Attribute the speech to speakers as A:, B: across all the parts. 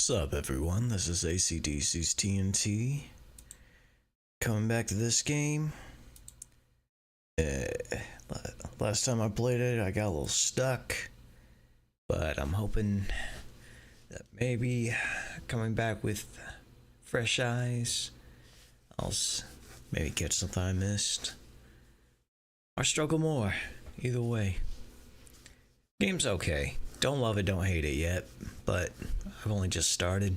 A: What's up, everyone? This is ACDC's TNT. Coming back to this game. Last time I played it, I got a little stuck. But I'm hoping that maybe coming back with fresh eyes, I'll maybe catch something I missed. Or struggle more. Either way. Game's okay. Don't love it, don't hate it yet. But I've only just started.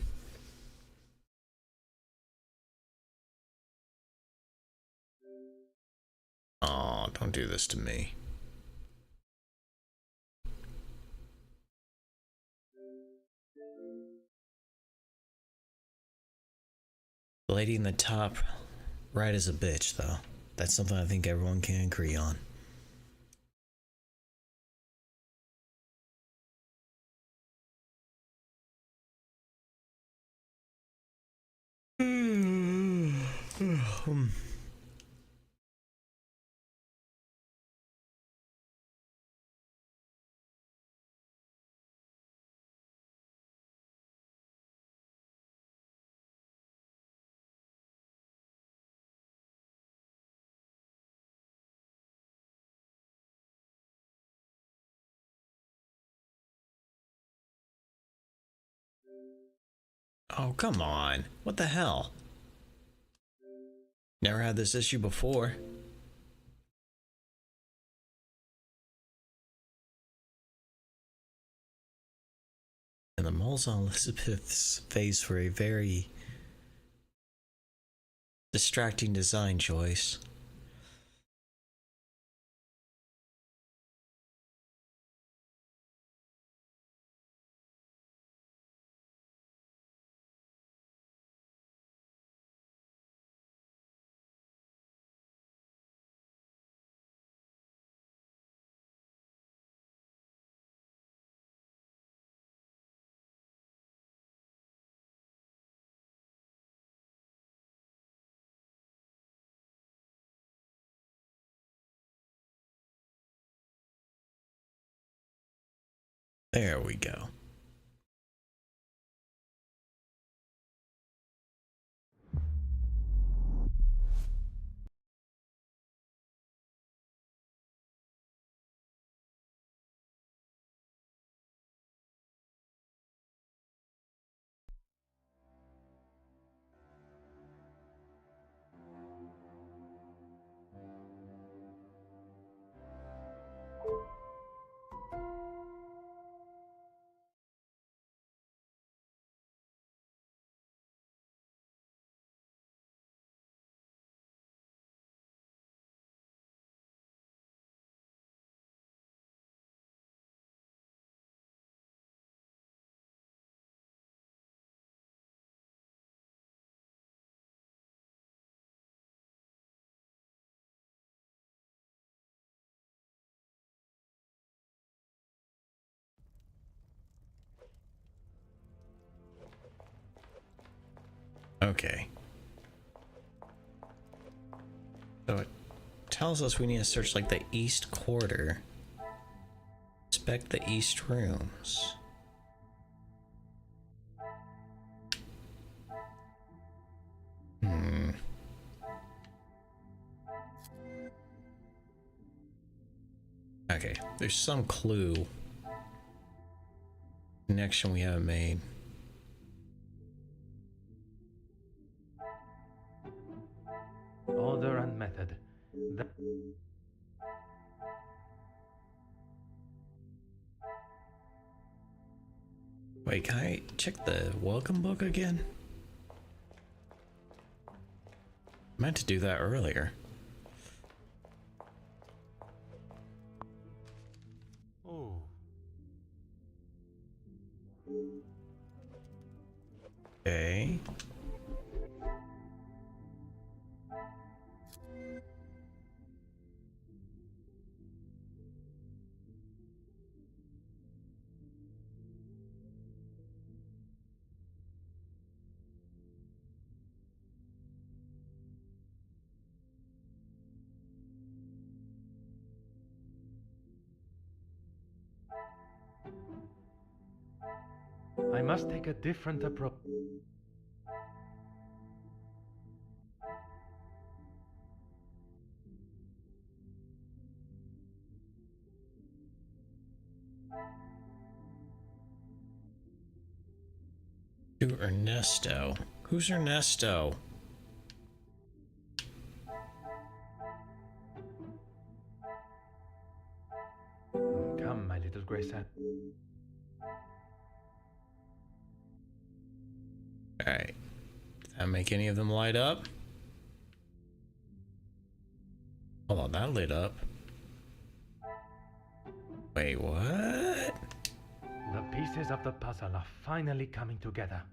A: Aw, don't do this to me. The lady in the top right is a bitch, though. That's something I think everyone can agree on. Oh, come on. What the hell? Never had this issue before. And the moles on Elizabeth's face were a very distracting design choice. There we go. Okay. So it tells us we need to search like the east quarter. Inspect the east rooms. Okay, there's some clue. Connection we haven't made.
B: Order and method.
A: Wait, can I check the welcome book again? I meant to do that earlier.
B: Oh.
A: Okay.
B: I must take a different approach.
A: To Ernesto. Who's Ernesto?
B: Come, my little Grace.
A: Alright. Did that make any of them light up? Hold on, that lit up. Wait, what?
B: The pieces of the puzzle are finally coming together.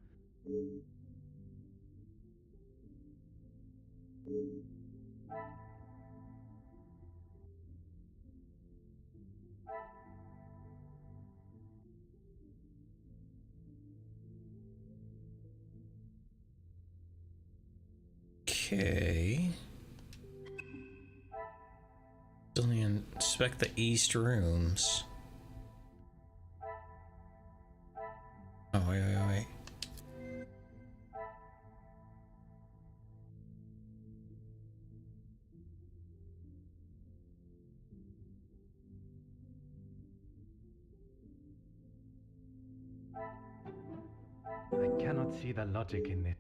A: Okay. Still need to inspect the east rooms. Oh, wait.
B: I cannot see the logic in it.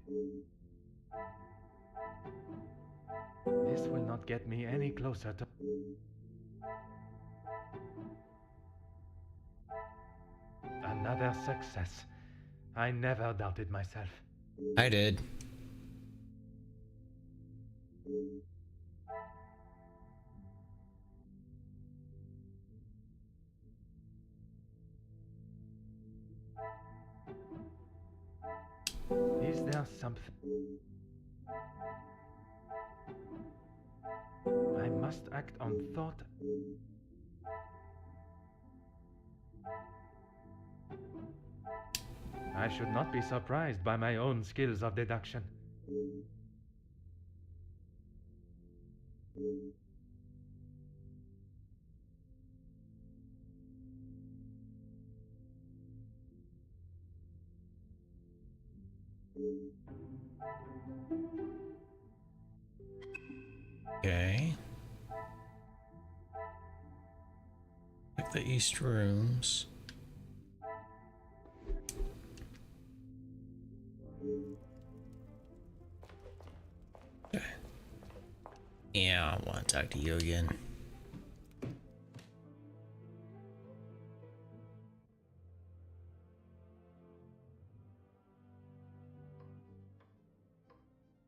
B: This will not get me any closer to... Another success. I never doubted myself.
A: I did.
B: Is there something... I must act on thought. I should not be surprised by my own skills of deduction.
A: Okay. Like the east rooms. Okay. Yeah, I want to talk to you again.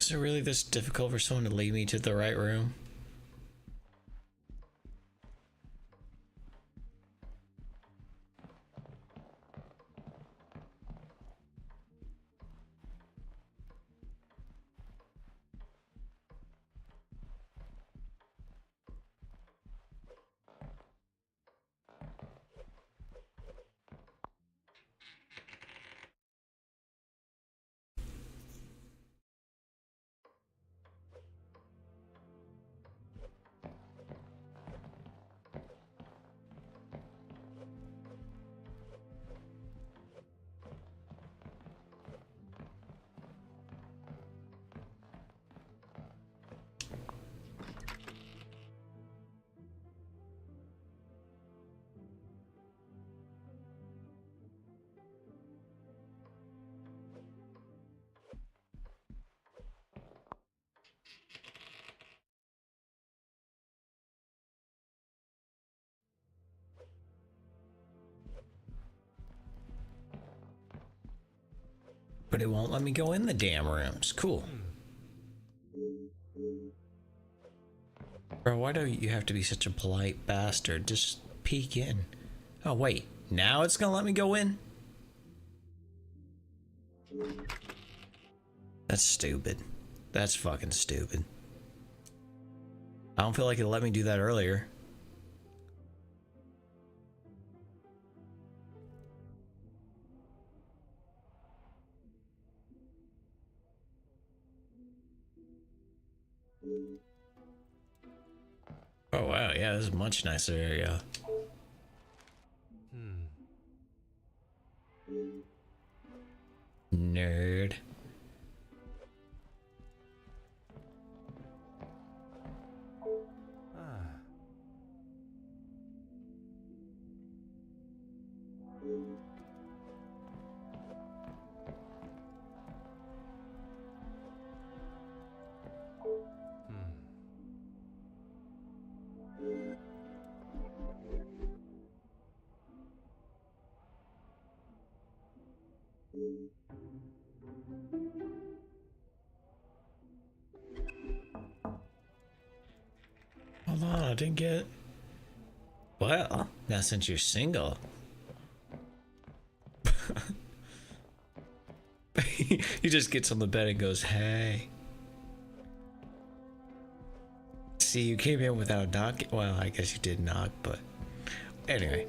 A: Is it really this difficult for someone to lead me to the right room? But it won't let me go in the damn rooms. Cool. Bro, why do you have to be such a polite bastard? Just peek in. Oh, wait. Now it's gonna let me go in? That's stupid. That's fucking stupid. I don't feel like it let me do that earlier. Oh wow, yeah, this is a much nicer area. Hold on, I didn't get. Well, now since you're single. He just gets on the bed and goes, hey. See, you came in without knocking. Well, I guess you did knock, but anyway,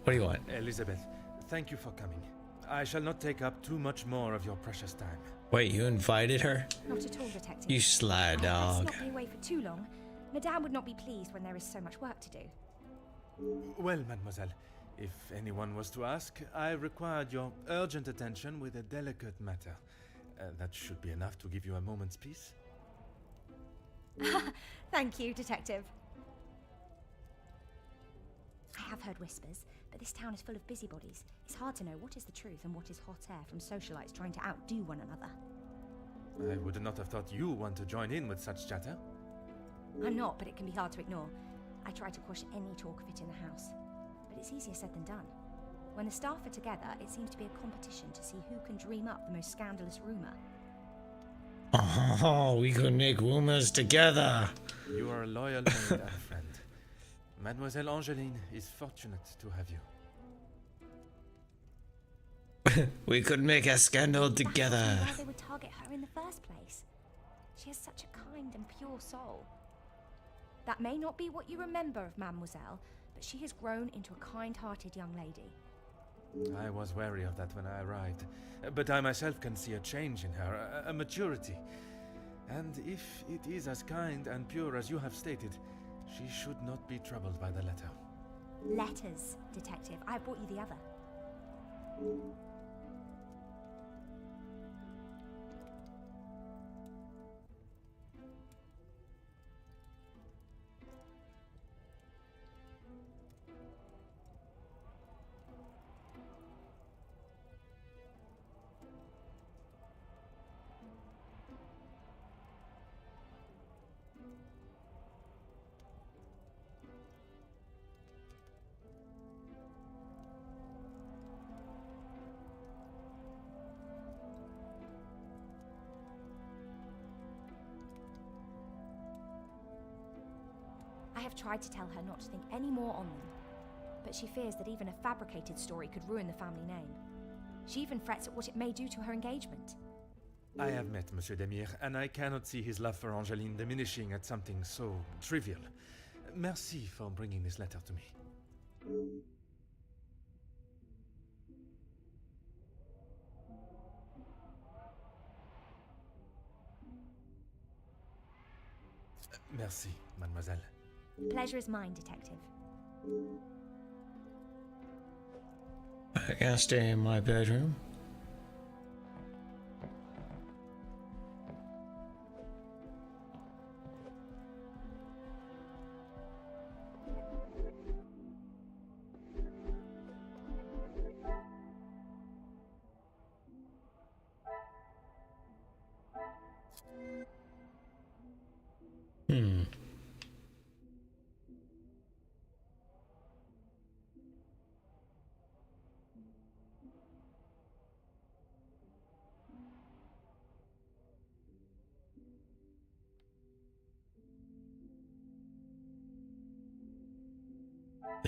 A: what do you want?
B: Elizabeth, thank you for coming. I shall not take up too much more of your precious time.
A: Wait, you invited her?
C: Not at all, Detective.
A: You sly dog.
C: Let's not be away for too long. Madame would not be pleased when there is so much work to do.
B: Well, mademoiselle, if anyone was to ask, I required your urgent attention with a delicate matter. That should be enough to give you a moment's peace.
C: Thank you, Detective. I have heard whispers, but this town is full of busybodies. It's hard to know what is the truth and what is hot air from socialites trying to outdo one another.
B: I would not have thought you want to join in with such chatter.
C: I'm not, but it can be hard to ignore. I try to quash any talk of it in the house, but it's easier said than done. When the staff are together, it seems to be a competition to see who can dream up the most scandalous rumor.
A: Oh, we could make rumors together.
B: You are a loyal maid and a friend. Mademoiselle Angeline is fortunate to have you.
A: We could make a scandal together.
C: Why they would target her in the first place? She has such a kind and pure soul. That may not be what you remember of Mademoiselle, but she has grown into a kind-hearted young lady.
B: I was wary of that when I arrived, but I myself can see a change in her, a maturity. And if it is as kind and pure as you have stated, she should not be troubled by the letter.
C: Letters, Detective. I brought you the other. I have tried to tell her not to think any more on them, but she fears that even a fabricated story could ruin the family name. She even frets at what it may do to her engagement.
B: I have met Monsieur Demire, and I cannot see his love for Angeline diminishing at something so trivial. Merci for bringing this letter to me. Merci, mademoiselle.
C: The pleasure is mine, Detective.
A: I can't stay in my bedroom.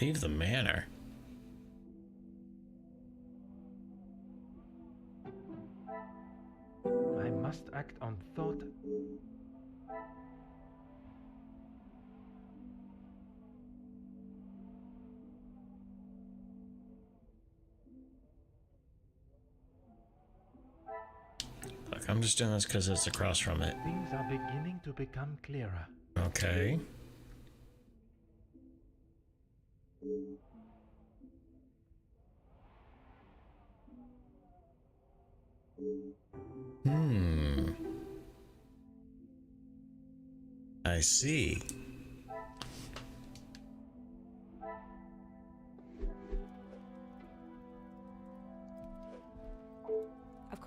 A: Leave the manor.
B: I must act on thought.
A: Look, I'm just doing this because it's across from it.
B: Things are beginning to become clearer.
A: Okay. I see.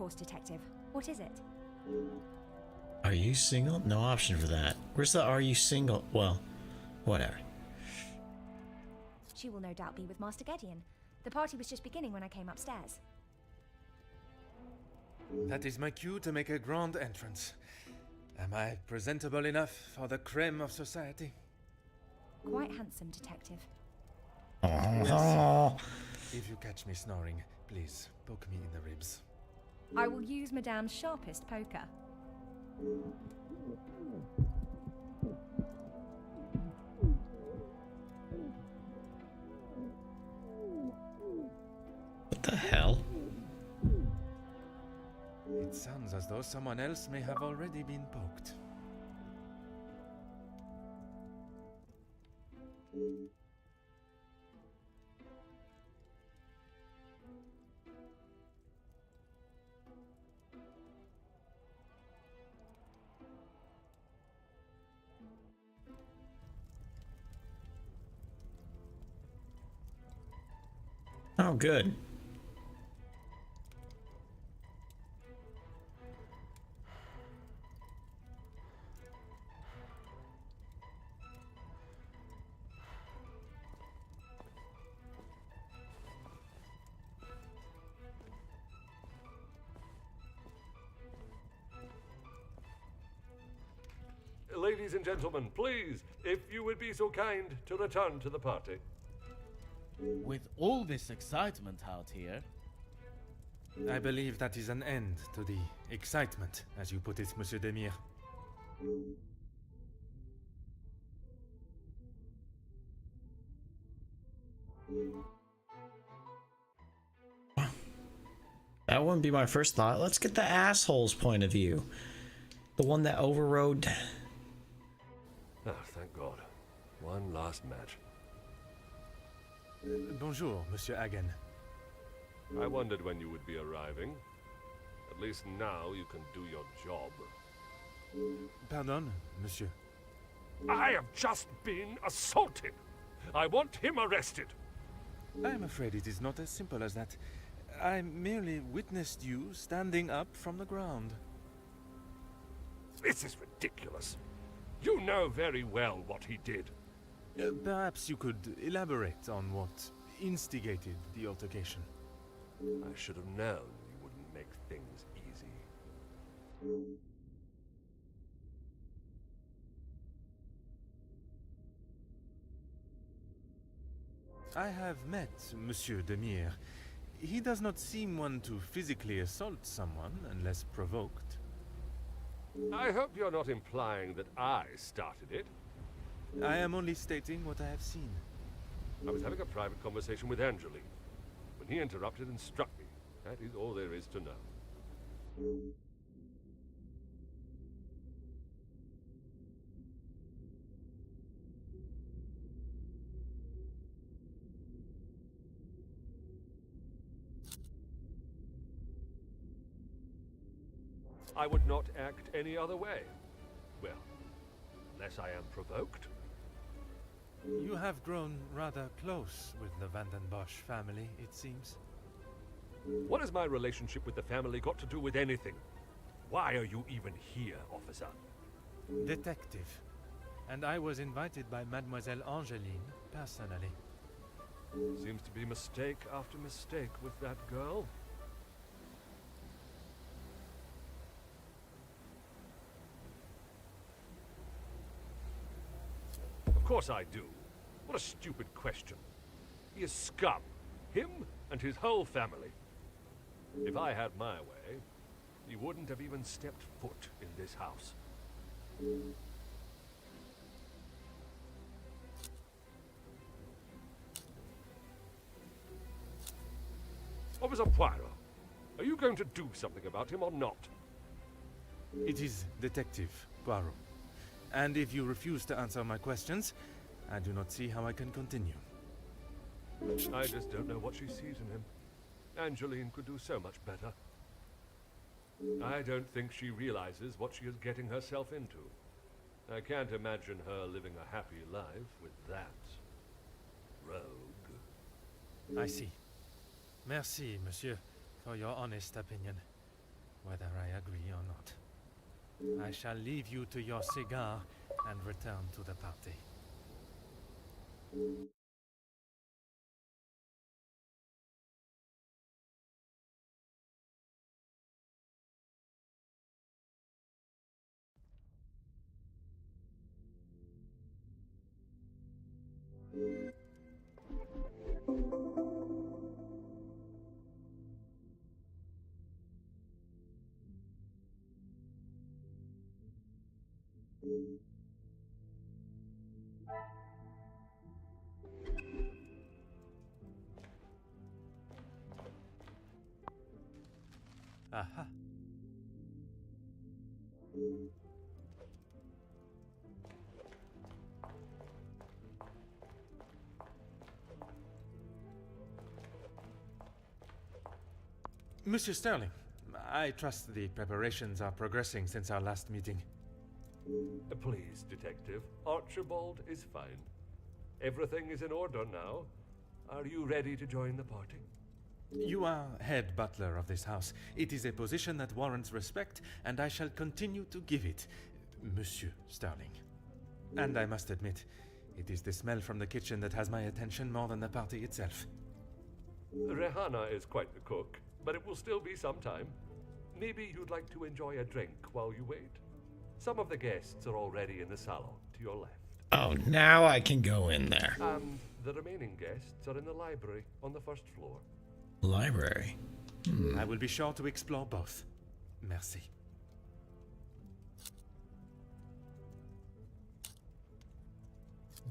C: course, Detective. What is it?
A: Are you single? No option for that. Where's the are you single? Well, whatever.
C: She will no doubt be with Master Gideon. The party was just beginning when I came upstairs.
B: That is my cue to make a grand entrance. Am I presentable enough for the creme of society?
C: Quite handsome, Detective.
A: Oh.
B: If you catch me snoring, please poke me in the ribs.
C: I will use Madame's sharpest poker.
A: What the hell?
B: It sounds as though someone else may have already been poked.
A: Oh, good.
D: Ladies and gentlemen, please, if you would be so kind to return to the party.
E: With all this excitement out here,
B: I believe that is an end to the excitement, as you put it, Monsieur Demire.
A: That wouldn't be my first thought. Let's get the asshole's point of view. The one that overrode.
D: Oh, thank God. One last match.
B: Bonjour, Monsieur Hagen.
D: I wondered when you would be arriving. At least now you can do your job.
B: Pardon, Monsieur.
D: I have just been assaulted. I want him arrested.
B: I'm afraid it is not as simple as that. I merely witnessed you standing up from the ground.
D: This is ridiculous. You know very well what he did.
B: Perhaps you could elaborate on what instigated the altercation.
D: I should have known you wouldn't make things easy.
B: I have met Monsieur Demire. He does not seem one to physically assault someone unless provoked.
D: I hope you're not implying that I started it.
B: I am only stating what I have seen.
D: I was having a private conversation with Angeline when he interrupted and struck me. That is all there is to know. I would not act any other way. Well, unless I am provoked.
B: You have grown rather close with the Vanden Bosch family, it seems.
D: What has my relationship with the family got to do with anything? Why are you even here, officer?
B: Detective. And I was invited by Mademoiselle Angeline personally.
D: Seems to be mistake after mistake with that girl. Of course I do. What a stupid question. He is scum. Him and his whole family. If I had my way, he wouldn't have even stepped foot in this house. Officer Poirot, are you going to do something about him or not?
B: It is Detective Poirot. And if you refuse to answer my questions, I do not see how I can continue.
D: I just don't know what she sees in him. Angeline could do so much better. I don't think she realizes what she is getting herself into. I can't imagine her living a happy life with that rogue.
B: I see. Merci, monsieur, for your honest opinion. whether I agree or not. I shall leave you to your cigar and return to the party. Aha. Monsieur Sterling, I trust the preparations are progressing since our last meeting.
D: Please, Detective. Archibald is fine. Everything is in order now. Are you ready to join the party?
B: You are head butler of this house. It is a position that warrants respect, and I shall continue to give it, Monsieur Sterling. And I must admit, it is the smell from the kitchen that has my attention more than the party itself.
D: Rehanna is quite the cook, but it will still be some time. Maybe you'd like to enjoy a drink while you wait. Some of the guests are already in the salon to your left.
A: Oh, now I can go in there.
D: And the remaining guests are in the library on the first floor.
A: Library.
B: I will be sure to explore both. Merci.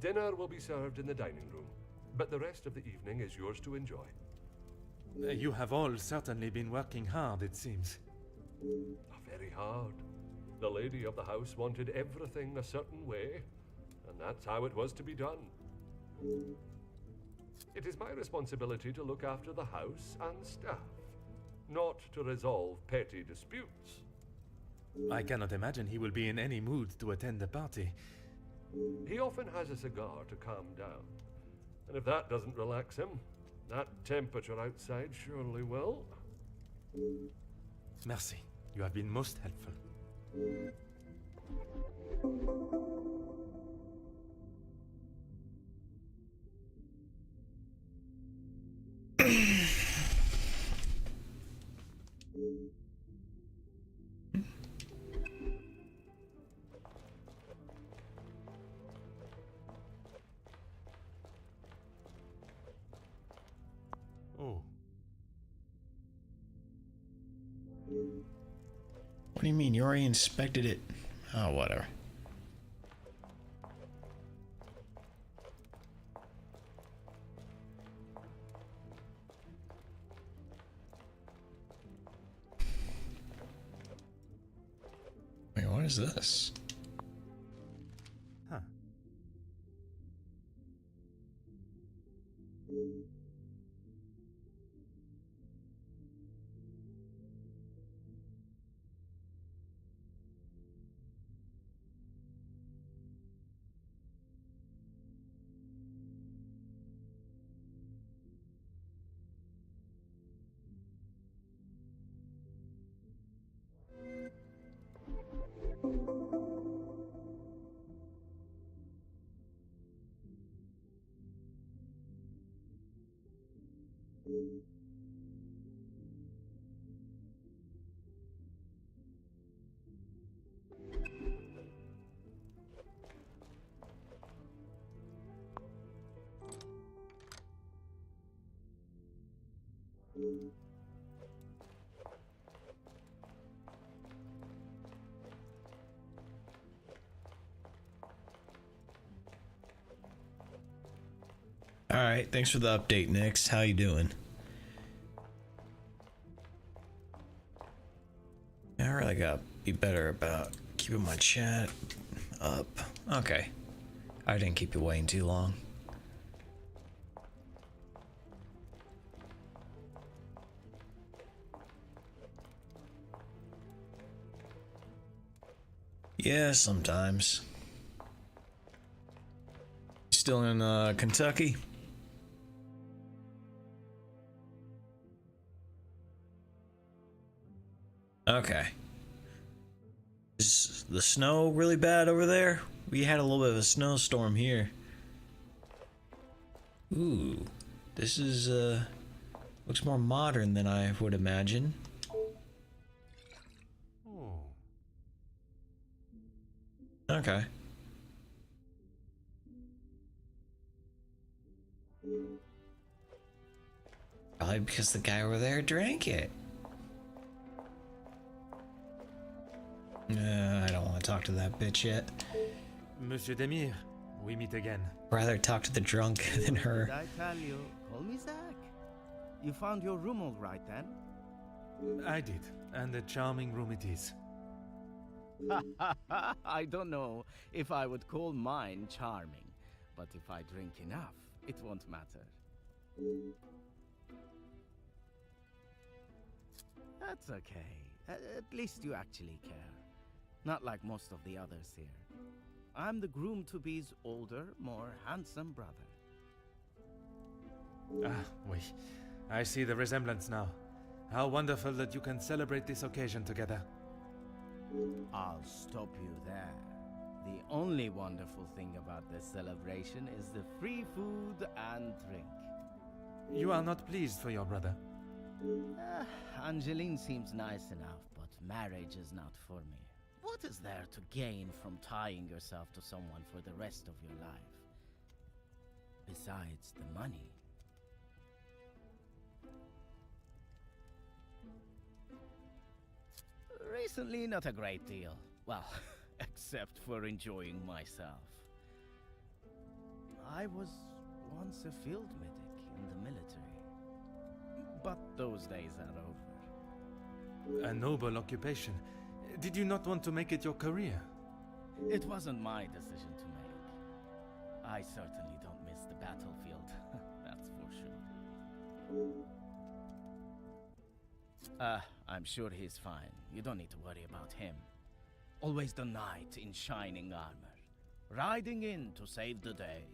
D: Dinner will be served in the dining room, but the rest of the evening is yours to enjoy.
B: You have all certainly been working hard, it seems.
D: Very hard. The lady of the house wanted everything a certain way, and that's how it was to be done. It is my responsibility to look after the house and staff, not to resolve petty disputes.
B: I cannot imagine he will be in any mood to attend the party.
D: He often has a cigar to calm down, and if that doesn't relax him, that temperature outside surely will.
B: Merci. You have been most helpful. Oh.
A: What do you mean? You already inspected it? Oh, whatever. Wait, what is this?
B: Huh.
A: All right, thanks for the update, Nix. How you doing? I really gotta be better about keeping my chat up. Okay, I didn't keep you waiting too long. Yeah, sometimes. Still in Kentucky? Okay. Is the snow really bad over there? We had a little bit of a snowstorm here. Ooh, this is looks more modern than I would imagine.
B: Oh.
A: Okay. Probably because the guy over there drank it. I don't want to talk to that bitch yet.
B: Monsieur Demir, we meet again.
A: Rather talk to the drunk than her.
F: Did I tell you? Call me Zach. You found your room all right then?
B: I did, and a charming room it is.
F: I don't know if I would call mine charming, but if I drink enough, it won't matter. That's okay. At least you actually care. Not like most of the others here. I'm the groom-to-be's older, more handsome brother.
B: Ah, oui. I see the resemblance now. How wonderful that you can celebrate this occasion together.
F: I'll stop you there. The only wonderful thing about this celebration is the free food and drink.
B: You are not pleased for your brother.
F: Angeline seems nice enough, but marriage is not for me. What is there to gain from tying yourself to someone for the rest of your life? Besides the money. Recently, not a great deal. Well, except for enjoying myself. I was once a field medic in the military. But those days are over.
B: A noble occupation. Did you not want to make it your career?
F: It wasn't my decision to make. I certainly don't miss the battlefield, that's for sure. I'm sure he's fine. You don't need to worry about him. Always the knight in shining armor, riding in to save the day.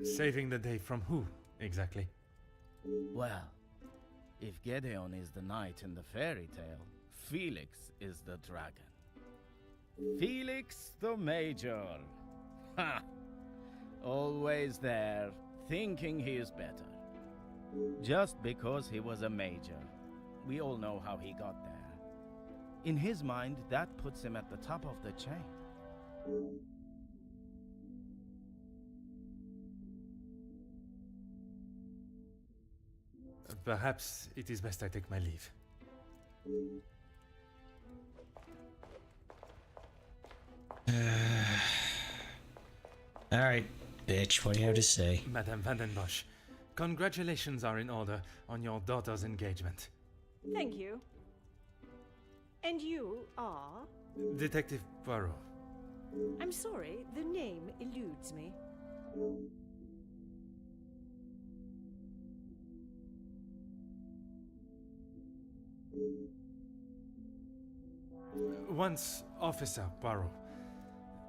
B: Saving the day from who, exactly?
F: Well, if Gedeon is the knight in the fairy tale, Felix is the dragon. Felix the Major. Ha! Always there, thinking he is better. Just because he was a major. We all know how he got there. In his mind, that puts him at the top of the chain.
B: Perhaps it is best I take my leave.
A: Alright, bitch, what do you have to say?
B: Madame Vandenbosch, congratulations are in order on your daughter's engagement.
G: Thank you. And you are?
B: Detective Poirot.
G: I'm sorry, the name eludes me.
B: Once Officer Poirot,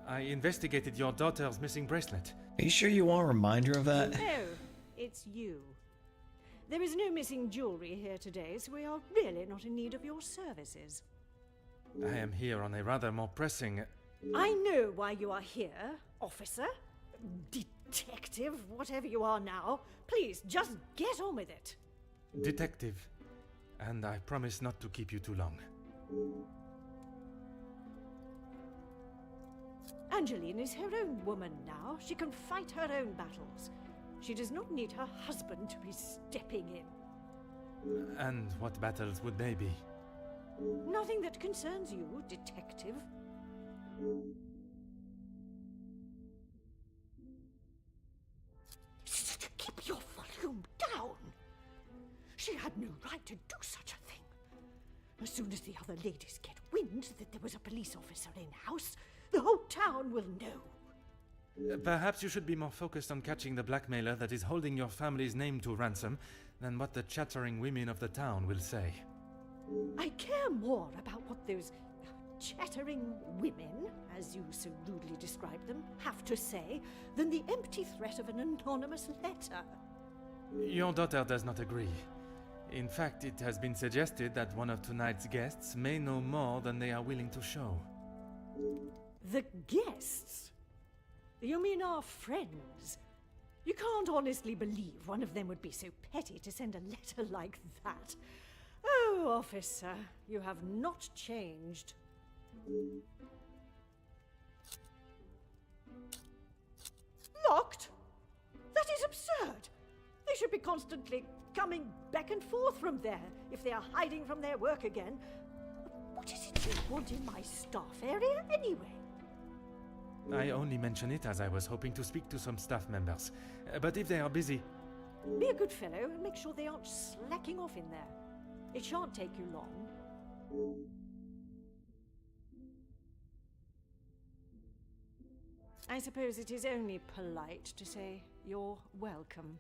B: I investigated your daughter's missing bracelet.
A: Are you sure you want a reminder of that?
G: Oh, it's you. There is no missing jewelry here today, so we are really not in need of your services.
B: I am here on a rather more pressing...
G: I know why you are here, officer, detective, whatever you are now. Please, just get on with it.
B: Detective, and I promise not to keep you too long.
G: Angeline is her own woman now. She can fight her own battles. She does not need her husband to be stepping in.
B: And what battles would they be?
G: Nothing that concerns you, detective. Keep your volume down. She had no right to do such a thing. As soon as the other ladies get wind that there was a police officer in-house, the whole town will know.
B: Perhaps you should be more focused on catching the blackmailer that is holding your family's name to ransom than what the chattering women of the town will say.
G: I care more about what those chattering women, as you so rudely describe them, have to say than the empty threat of an anonymous letter.
B: Your daughter does not agree. In fact, it has been suggested that one of tonight's guests may know more than they are willing to show.
G: The guests? You mean our friends? You can't honestly believe one of them would be so petty to send a letter like that. Oh, officer, you have not changed. Locked? That is absurd. They should be constantly coming back and forth from there if they are hiding from their work again. What is it you want in my staff area anyway?
B: I only mention it as I was hoping to speak to some staff members. But if they are busy...
G: Be a good fellow and make sure they aren't slacking off in there. It shan't take you long. I suppose it is only polite to say you're welcome.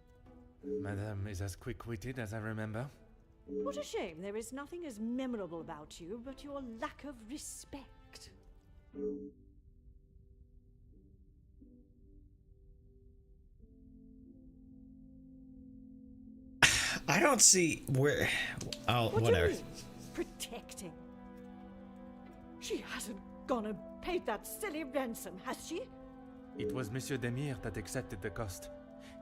B: Madame is as quick-witted as I remember.
G: What a shame there is nothing as memorable about you but your lack of respect.
A: I don't see where. Oh,
G: What
A: whatever.
G: do you mean, protecting? She hasn't gone and paid that silly ransom, has she?
B: It was Monsieur Demire that accepted the cost.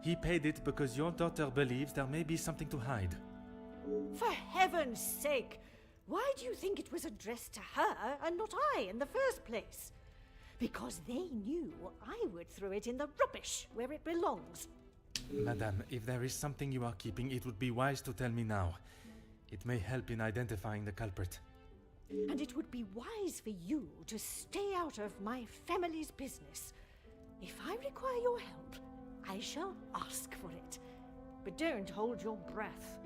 B: He paid it because your daughter believes there may be something to hide.
G: For heaven's sake! Why do you think it was addressed to her and not I in the first place? Because they knew I would throw it in the rubbish where it belongs.
B: Madame, if there is something you are keeping, it would be wise to tell me now. It may help in identifying the culprit.
G: And it would be wise for you to stay out of my family's business. If I require your help, I shall ask for it. But don't hold your breath.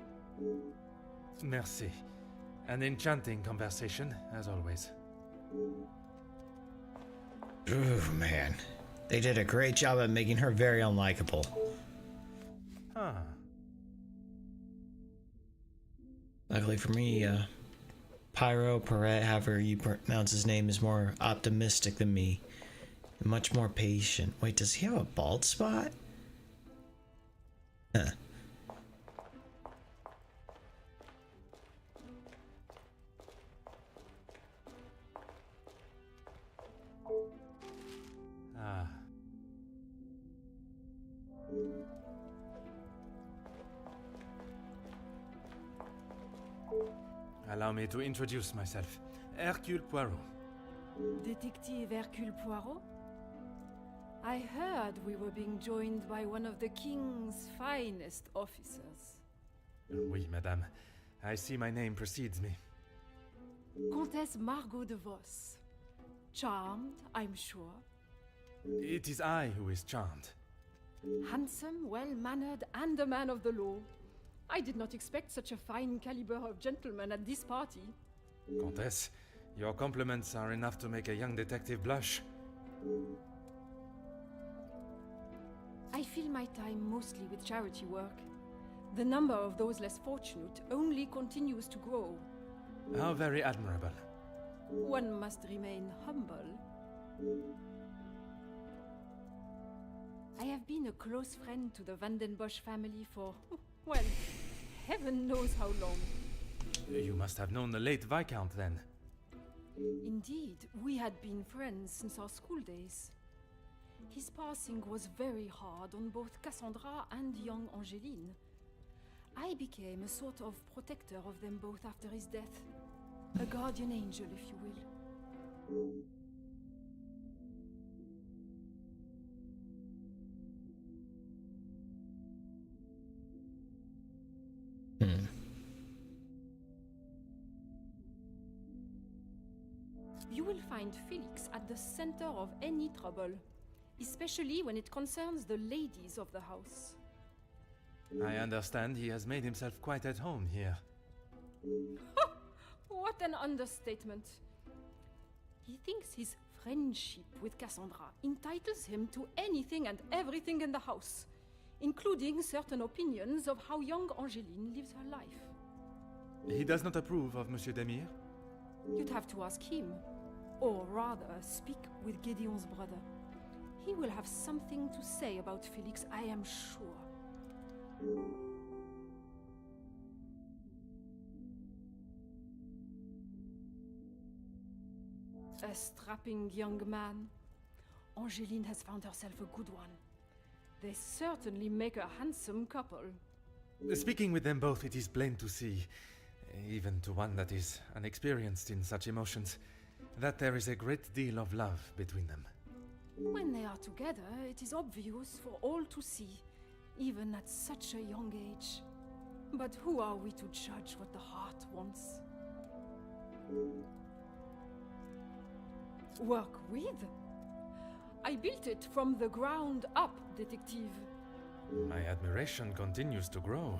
B: Merci. An enchanting conversation, as always.
A: Ooh, man. They did a great job at making her very unlikable.
B: Ah.
A: Luckily for me, Poirot, however you pronounce his name, is more optimistic than me. And much more patient. Wait, does he have a bald spot? Huh.
B: Ah. Allow me to introduce myself. Hercule Poirot.
H: Detective Hercule Poirot? I heard we were being joined by one of the King's finest officers.
B: Oui, madame. I see my name precedes me.
H: Comtesse Margot de Vos. Charmed, I'm sure.
B: It is I who is charmed.
H: Handsome, well-mannered, and a man of the law. I did not expect such a fine caliber of gentleman at this party.
B: Comtesse, your compliments are enough to make a young detective blush.
H: I fill my time mostly with charity work. The number of those less fortunate only continues to grow.
B: How very admirable.
H: One must remain humble. I have been a close friend to the Vandenbosch family for, well, heaven knows how long.
B: You must have known the late Viscount then.
H: Indeed, we had been friends since our school days. His passing was very hard on both Cassandra and young Angeline. I became a sort of protector of them both after his death. A guardian angel, if you will. You will find Felix at the center of any trouble, especially when it concerns the ladies of the house.
B: I understand he has made himself quite at home here.
H: What an understatement. He thinks his friendship with Cassandra entitles him to anything and everything in the house, including certain opinions of how young Angeline lives her life.
B: He does not approve of Monsieur Demire?
H: You'd have to ask him, or rather speak with Gideon's brother. He will have something to say about Felix, I am sure. A strapping young man. Angeline has found herself a good one. They certainly make a handsome couple.
B: Speaking with them both, it is plain to see, even to one that is unexperienced in such emotions, that there is a great deal of love between them.
H: When they are together, it is obvious for all to see, even at such a young age. But who are we to judge what the heart wants? Work with? I built it from the ground up, detective.
B: My admiration continues to grow.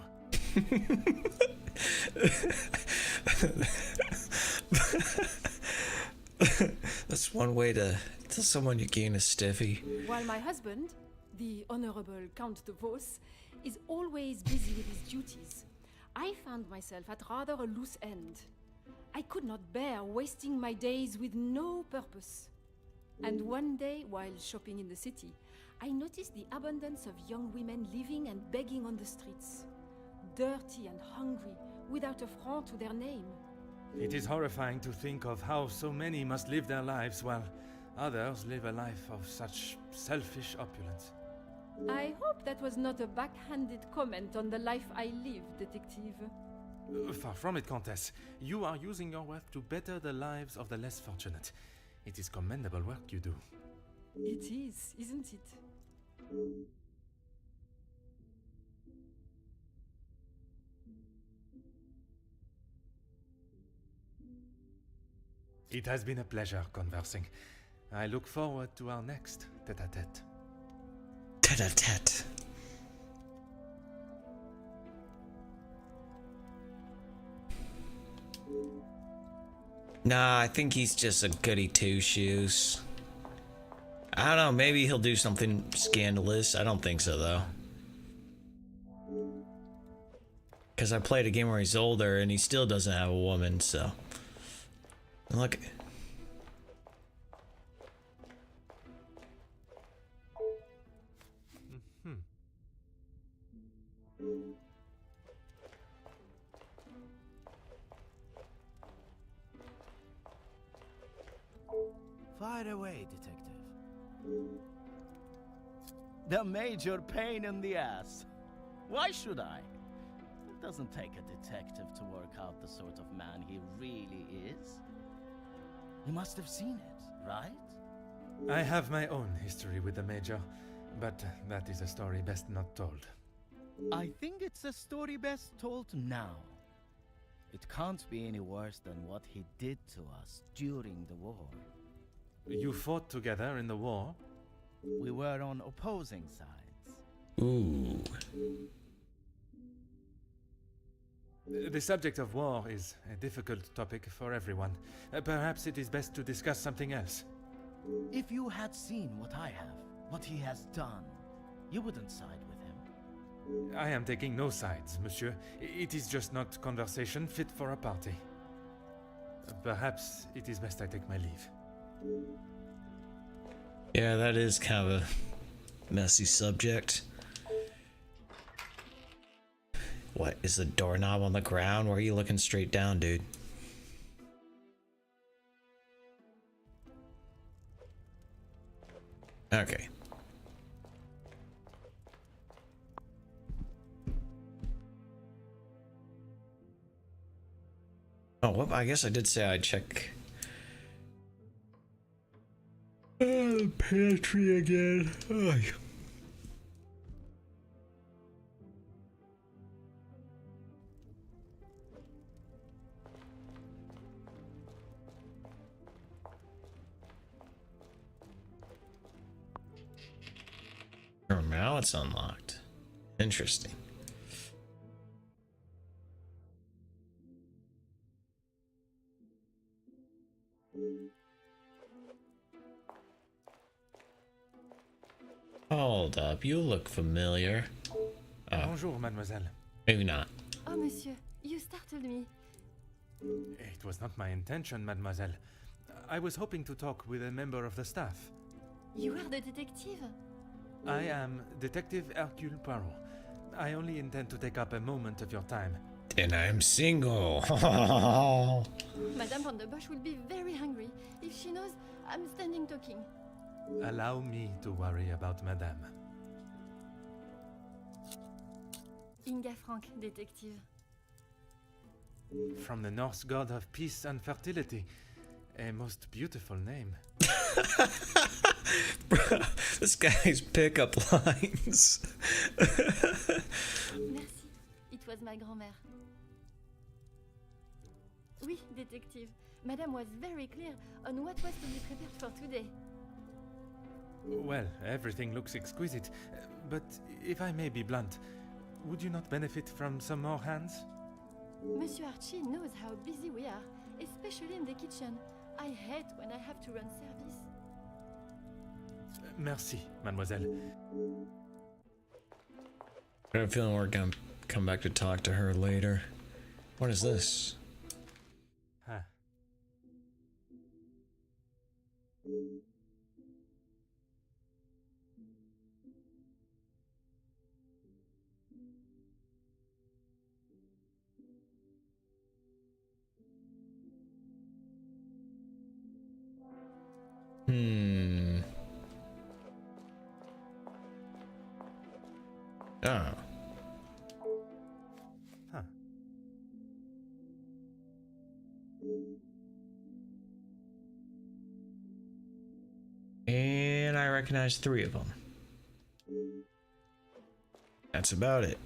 A: That's one way to tell someone you gain a stiffy.
H: While my husband, the Honorable Count de Vos, is always busy with his duties, I found myself at rather a loose end. I could not bear wasting my days with no purpose. And one day, while shopping in the city, I noticed the abundance of young women living and begging on the streets. Dirty and hungry, without a franc to their name.
B: It is horrifying to think of how so many must live their lives while others live a life of such selfish opulence.
H: I hope that was not a backhanded comment on the life I live, detective.
B: Far from it, Countess. You are using your wealth to better the lives of the less fortunate. It is commendable work you do.
H: It is, isn't it?
B: It has been a pleasure conversing. I look forward to our next tete-a-tete.
A: Tete-a-tete. Nah, I think he's just a goody two-shoes. I don't know, maybe he'll do something scandalous. I don't think so, though. Because I played a game where he's older and he still doesn't have a woman, so... Look...
F: Fire away, detective. The major pain in the ass. Why should I? It doesn't take a detective to work out the sort of man he really is. You must have seen it, right?
B: I have my own history with the Major, but that is a story best not told.
F: I think it's a story best told now. It can't be any worse than what he did to us during the war.
B: You fought together in the war?
F: We were on opposing sides.
A: Ooh.
B: The subject of war is a difficult topic for everyone. Perhaps it is best to discuss something else.
F: If you had seen what I have, what he has done, you wouldn't side with him.
B: I am taking no sides, monsieur. It is just not conversation fit for a party. Perhaps it is best I take my leave.
A: Yeah, that is kind of a messy subject. What, is the doorknob on the ground? Where are you looking straight down, dude? Okay. Oh, whoop, I guess I did say I'd check pantry again. Ugh. Oh, now it's unlocked. Interesting. Hold up, you look familiar. Oh,
B: Bonjour, mademoiselle.
A: maybe not.
I: Oh, monsieur, you startled me.
B: It was not my intention, mademoiselle. I was hoping to talk with a member of the staff.
I: You are the detective?
B: I am Detective Hercule Poirot. I only intend to take up a moment of your time.
A: And I'm single.
I: Madame van der Bosch will be very hungry if she knows I'm standing talking.
B: Allow me to worry about Madame.
I: Inga Frank, detective.
B: From the Norse god of peace and fertility. A most beautiful name.
A: Bro, this guy's pickup lines.
I: Merci. It was my grand-mère. Oui, detective. Madame was very clear on what was to be prepared for today.
B: Well, everything looks exquisite. But if I may be blunt, would you not benefit from some more hands?
I: Monsieur Archie knows how busy we are, especially in the kitchen. I hate when I have to run service.
B: Merci, mademoiselle.
A: I have a feeling we're gonna come back to talk to her later. What is this?
B: Huh.
A: Oh.
B: Huh.
A: And I recognize 3 of them. That's about it.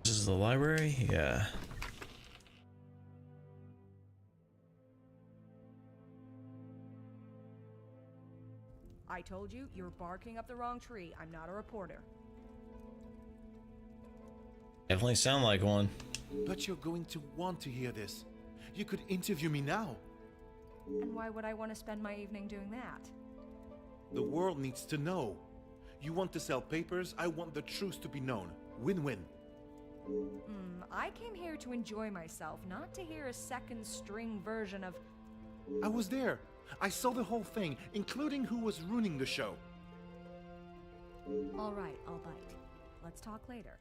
A: This is the library? Yeah.
J: I told you, you're barking up the wrong tree. I'm not a reporter.
A: Definitely sound like one.
K: But you're going to want to hear this. You could interview me now.
J: And why would I want to spend my evening doing that?
K: The world needs to know. You want to sell papers, I want the truth to be known. Win-win.
J: I came here to enjoy myself, not to hear a second string version of...
K: I was there. I saw the whole thing, including who was ruining the show.
J: All right, I'll bite. Let's talk later.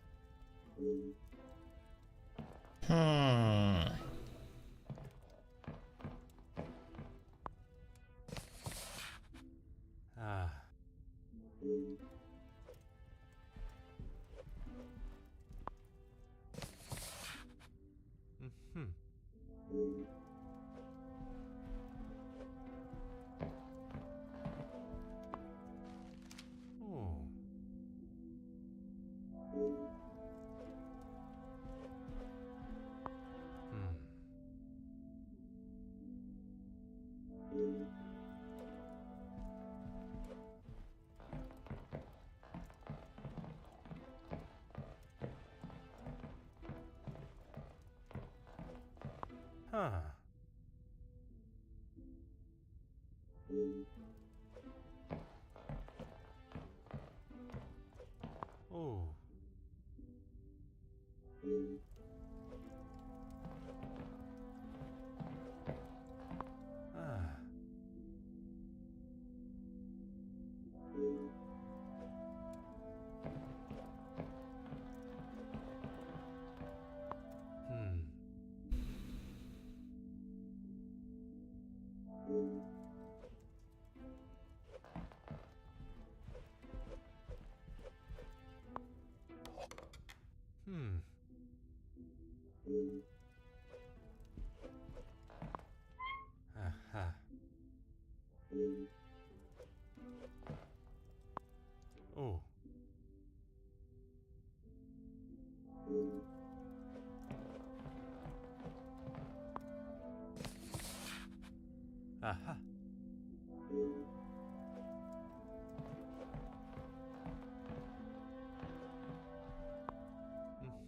B: Ah. Oh. Huh. Oh. Ah. Aha.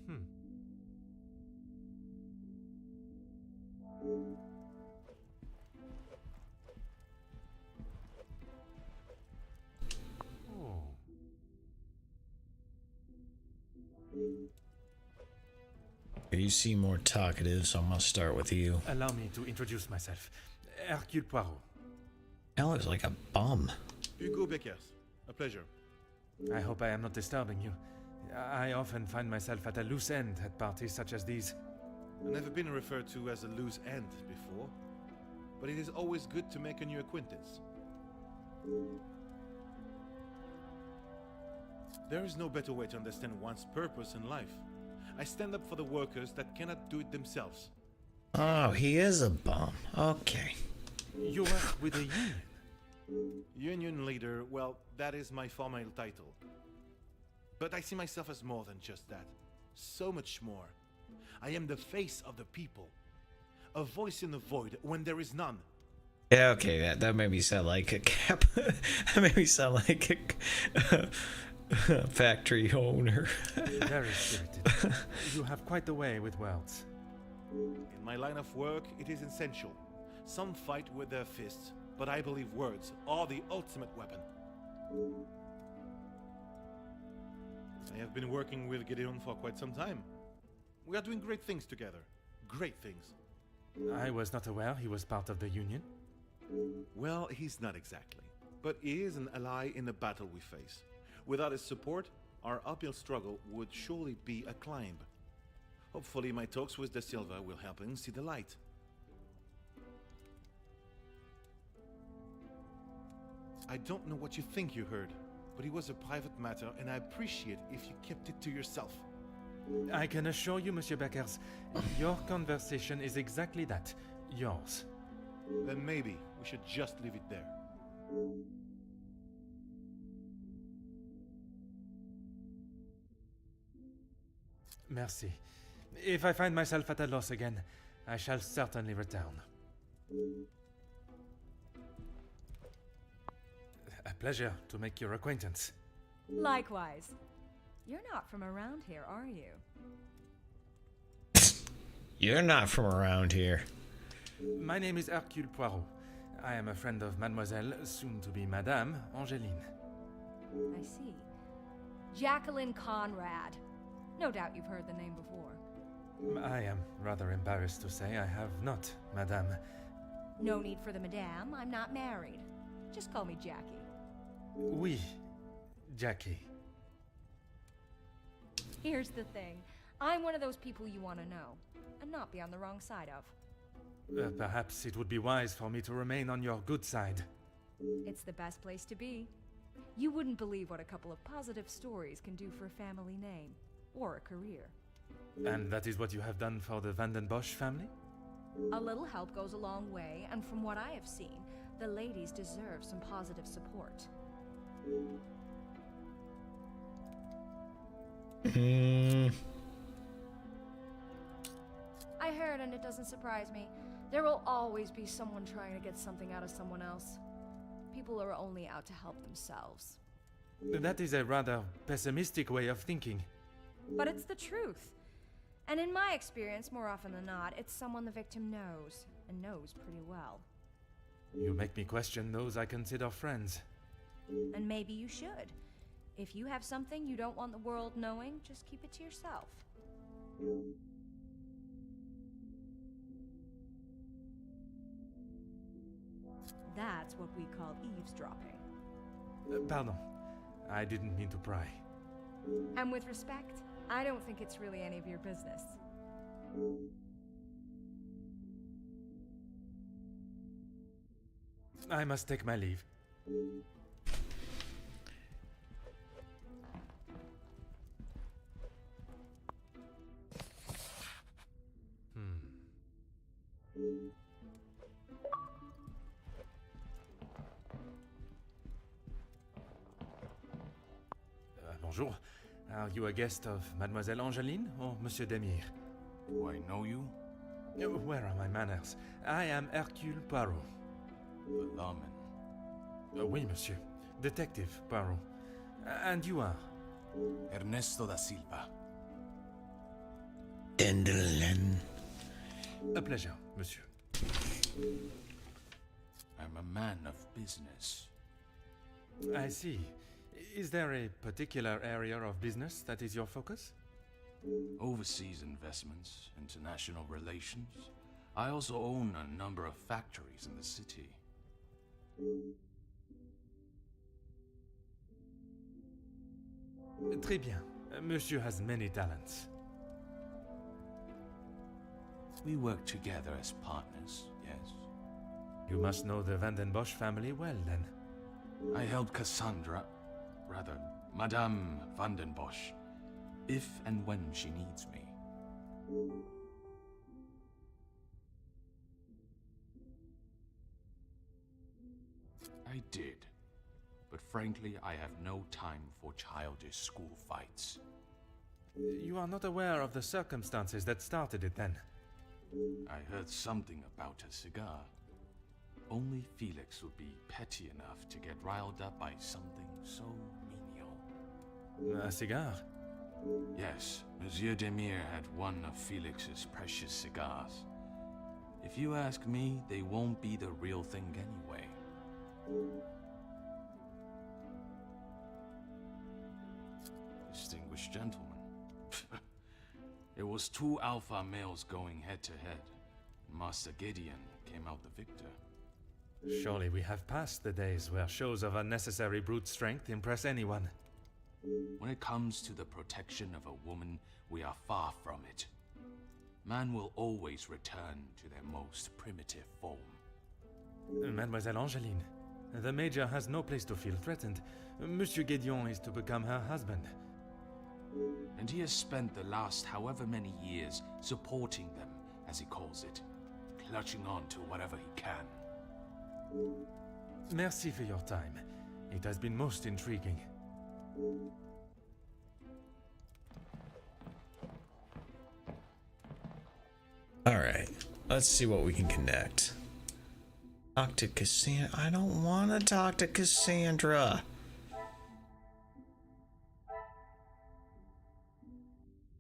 B: Mhm. Oh.
A: You seem more talkative, so I'm gonna start with you.
B: Allow me to introduce myself. Hercule Poirot.
A: That looks like a bum.
K: Hugo Beckers. A pleasure.
B: I hope I am not disturbing you. I often find myself at a loose end at parties such as these.
K: I've never been referred to as a loose end before, but it is always good to make a new acquaintance. There is no better way to understand one's purpose in life. I stand up for the workers that cannot do it themselves.
A: Oh, he is a bum. Okay.
B: You work with the union?
K: Union leader, well, that is my formal title. But I see myself as more than just that. So much more. I am the face of the people. A voice in the void when there is none.
A: Yeah, okay, that made me sound like a cap. That made me sound like a factory owner.
B: Very spirited. You have quite the way with words.
K: In my line of work, it is essential. Some fight with their fists, but I believe words are the ultimate weapon. I have been working with Gideon for quite some time. We are doing great things together. Great things.
B: I was not aware he was part of the union.
K: Well, he's not exactly. But he is an ally in the battle we face. Without his support, our uphill struggle would surely be a climb. Hopefully my talks with De Silva will help him see the light. I don't know what you think you heard, but it was a private matter and I appreciate if you kept it to yourself.
B: I can assure you, Monsieur Beckers, your conversation is exactly that. Yours.
K: Then maybe we should just leave it there.
B: Merci. If I find myself at a loss again, I shall certainly return. A pleasure to make your acquaintance.
J: Likewise. You're not from around here, are you?
A: You're not from around here.
B: My name is Hercule Poirot. I am a friend of Mademoiselle, soon to be Madame, Angeline.
J: I see. Jacqueline Conrad. No doubt you've heard the name before.
B: I am rather embarrassed to say I have not, Madame.
J: No need for the madame. I'm not married. Just call me Jackie.
B: Oui, Jackie.
J: Here's the thing. I'm one of those people you want to know, and not be on the wrong side of.
B: Perhaps it would be wise for me to remain on your good side.
J: It's the best place to be. You wouldn't believe what a couple of positive stories can do for a family name, or a career.
B: And that is what you have done for the Van den Bosch family?
J: A little help goes a long way, and from what I have seen, the ladies deserve some positive support. I heard, and it doesn't surprise me, there will always be someone trying to get something out of someone else. People are only out to help themselves.
B: That is a rather pessimistic way of thinking.
J: But it's the truth. And in my experience, more often than not, it's someone the victim knows, and knows pretty well.
B: You make me question those I consider friends.
J: And maybe you should. If you have something you don't want the world knowing, just keep it to yourself. That's what we call eavesdropping.
B: Pardon. I didn't mean to pry.
J: And with respect, I don't think it's really any of your business.
B: I must take my leave. Bonjour. Are you a guest of Mademoiselle Angeline or Monsieur Demire?
L: Do I know you?
B: Where are my manners? I am Hercule Poirot.
F: Verlamin.
B: Oui, monsieur. Detective Poirot. And you are?
F: Ernesto da Silva.
A: Dandelion.
B: A pleasure, monsieur.
F: I'm a man of business.
B: I see. Is there a particular area of business that is your focus?
F: Overseas investments, international relations. I also own a number of factories in the city.
B: Très bien. Monsieur has many talents.
F: We work together as partners, yes.
B: You must know the Van den Bosch family well, then.
F: I helped Madame Van den Bosch, if and when she needs me. I did, but frankly, I have no time for childish school fights.
B: You are not aware of the circumstances that started it, then?
F: I heard something about a cigar. Only Felix would be petty enough to get riled up by something so menial.
B: A cigar?
F: Yes, Monsieur Demire had one of Felix's precious cigars. If you ask me, they won't be the real thing anyway. Distinguished gentleman. It was two alpha males going head to head. Master Gideon came out the victor.
B: Surely we have passed the days where shows of unnecessary brute strength impress anyone.
F: When it comes to the protection of a woman, we are far from it. Man will always return to their most primitive form.
B: Mademoiselle Angeline, the Major has no place to feel threatened. Monsieur Gédion is to become her husband.
F: And he has spent the last however many years supporting them, as he calls it, clutching on to whatever he can.
B: Merci for your time. It has been most intriguing.
A: Alright, let's see what we can connect. Talk to Cassandra. I don't want to talk to Cassandra.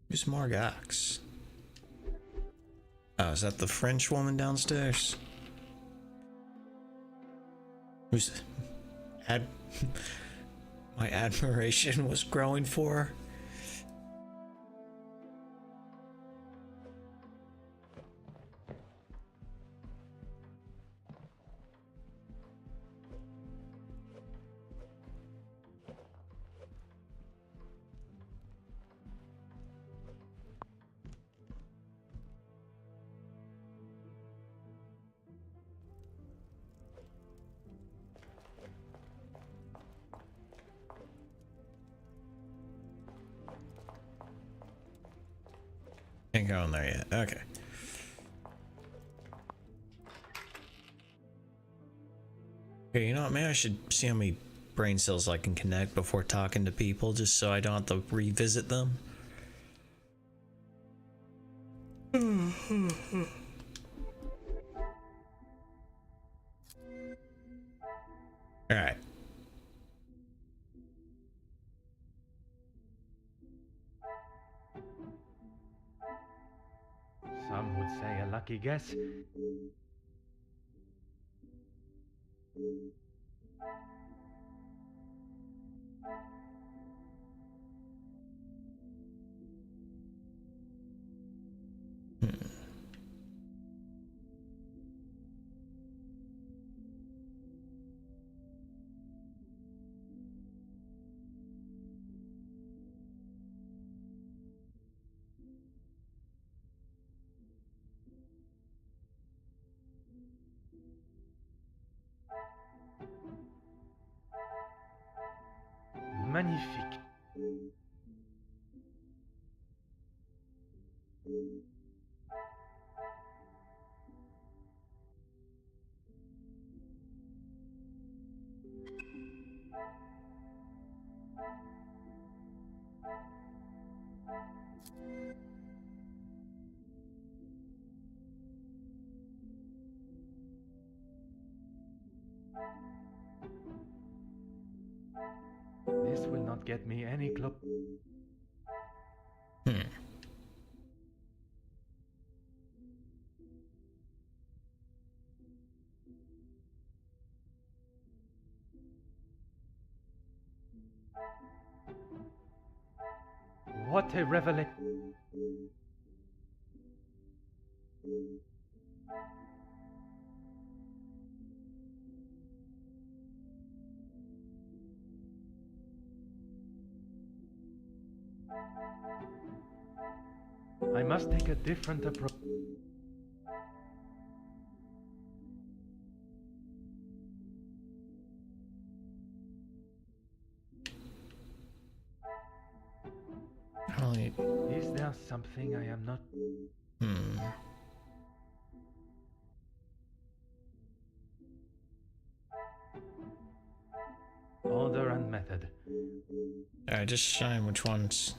A: Who's Margax? Oh, is that the French woman downstairs? Who's my admiration was growing for her. Can't go in there yet. Okay. Okay, you know what? Maybe I should see how many brain cells I can connect before talking to people, just so I don't have to revisit them. Alright.
B: Some would say a lucky guess. Magnifique. This will not get me any close. What a revelation. I must take a different approach.
A: Right.
B: Is there something I am not? Order and method.
A: Alright, just shine which ones.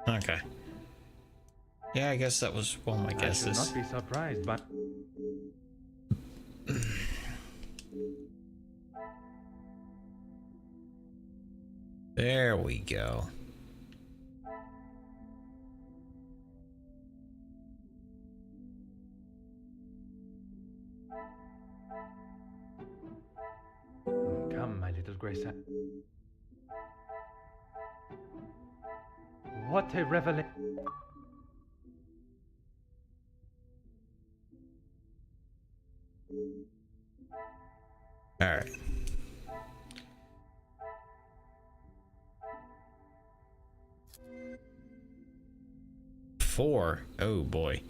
A: Okay. Yeah, I guess that was one of my guesses.
B: I should not be surprised, but
A: there we go.
B: Come, my little Grace. What a revelation.
A: All right. Four. Oh boy.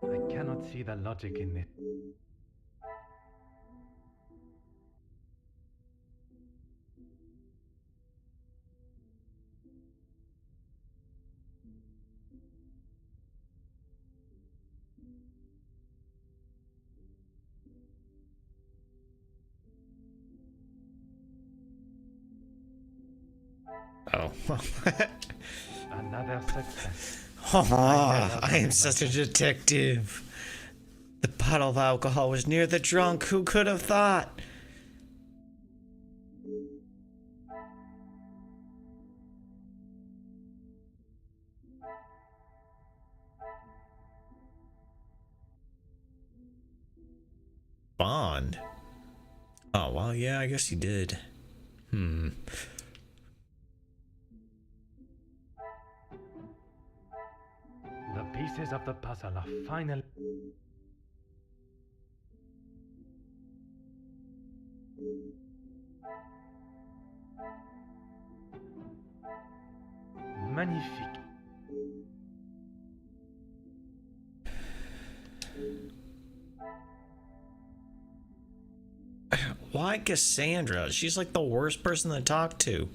B: I cannot see the logic in it.
A: Oh.
B: Another success.
A: I am such a detective. The bottle of alcohol was near the drunk. Who could have thought? Bond. Oh, well, yeah, I guess he did.
B: The pieces of the puzzle are finally. Magnifique.
A: Why Cassandra? She's like the worst person to talk to.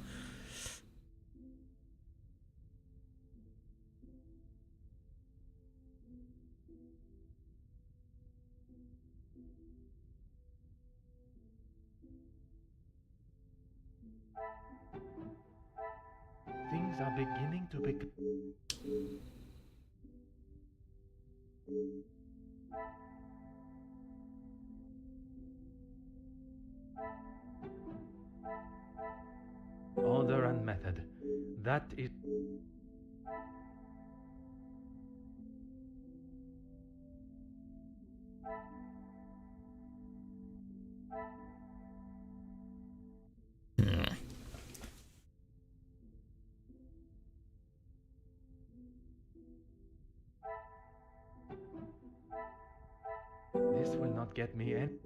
B: Things are beginning to be. Order and method. That is. This will not get me in.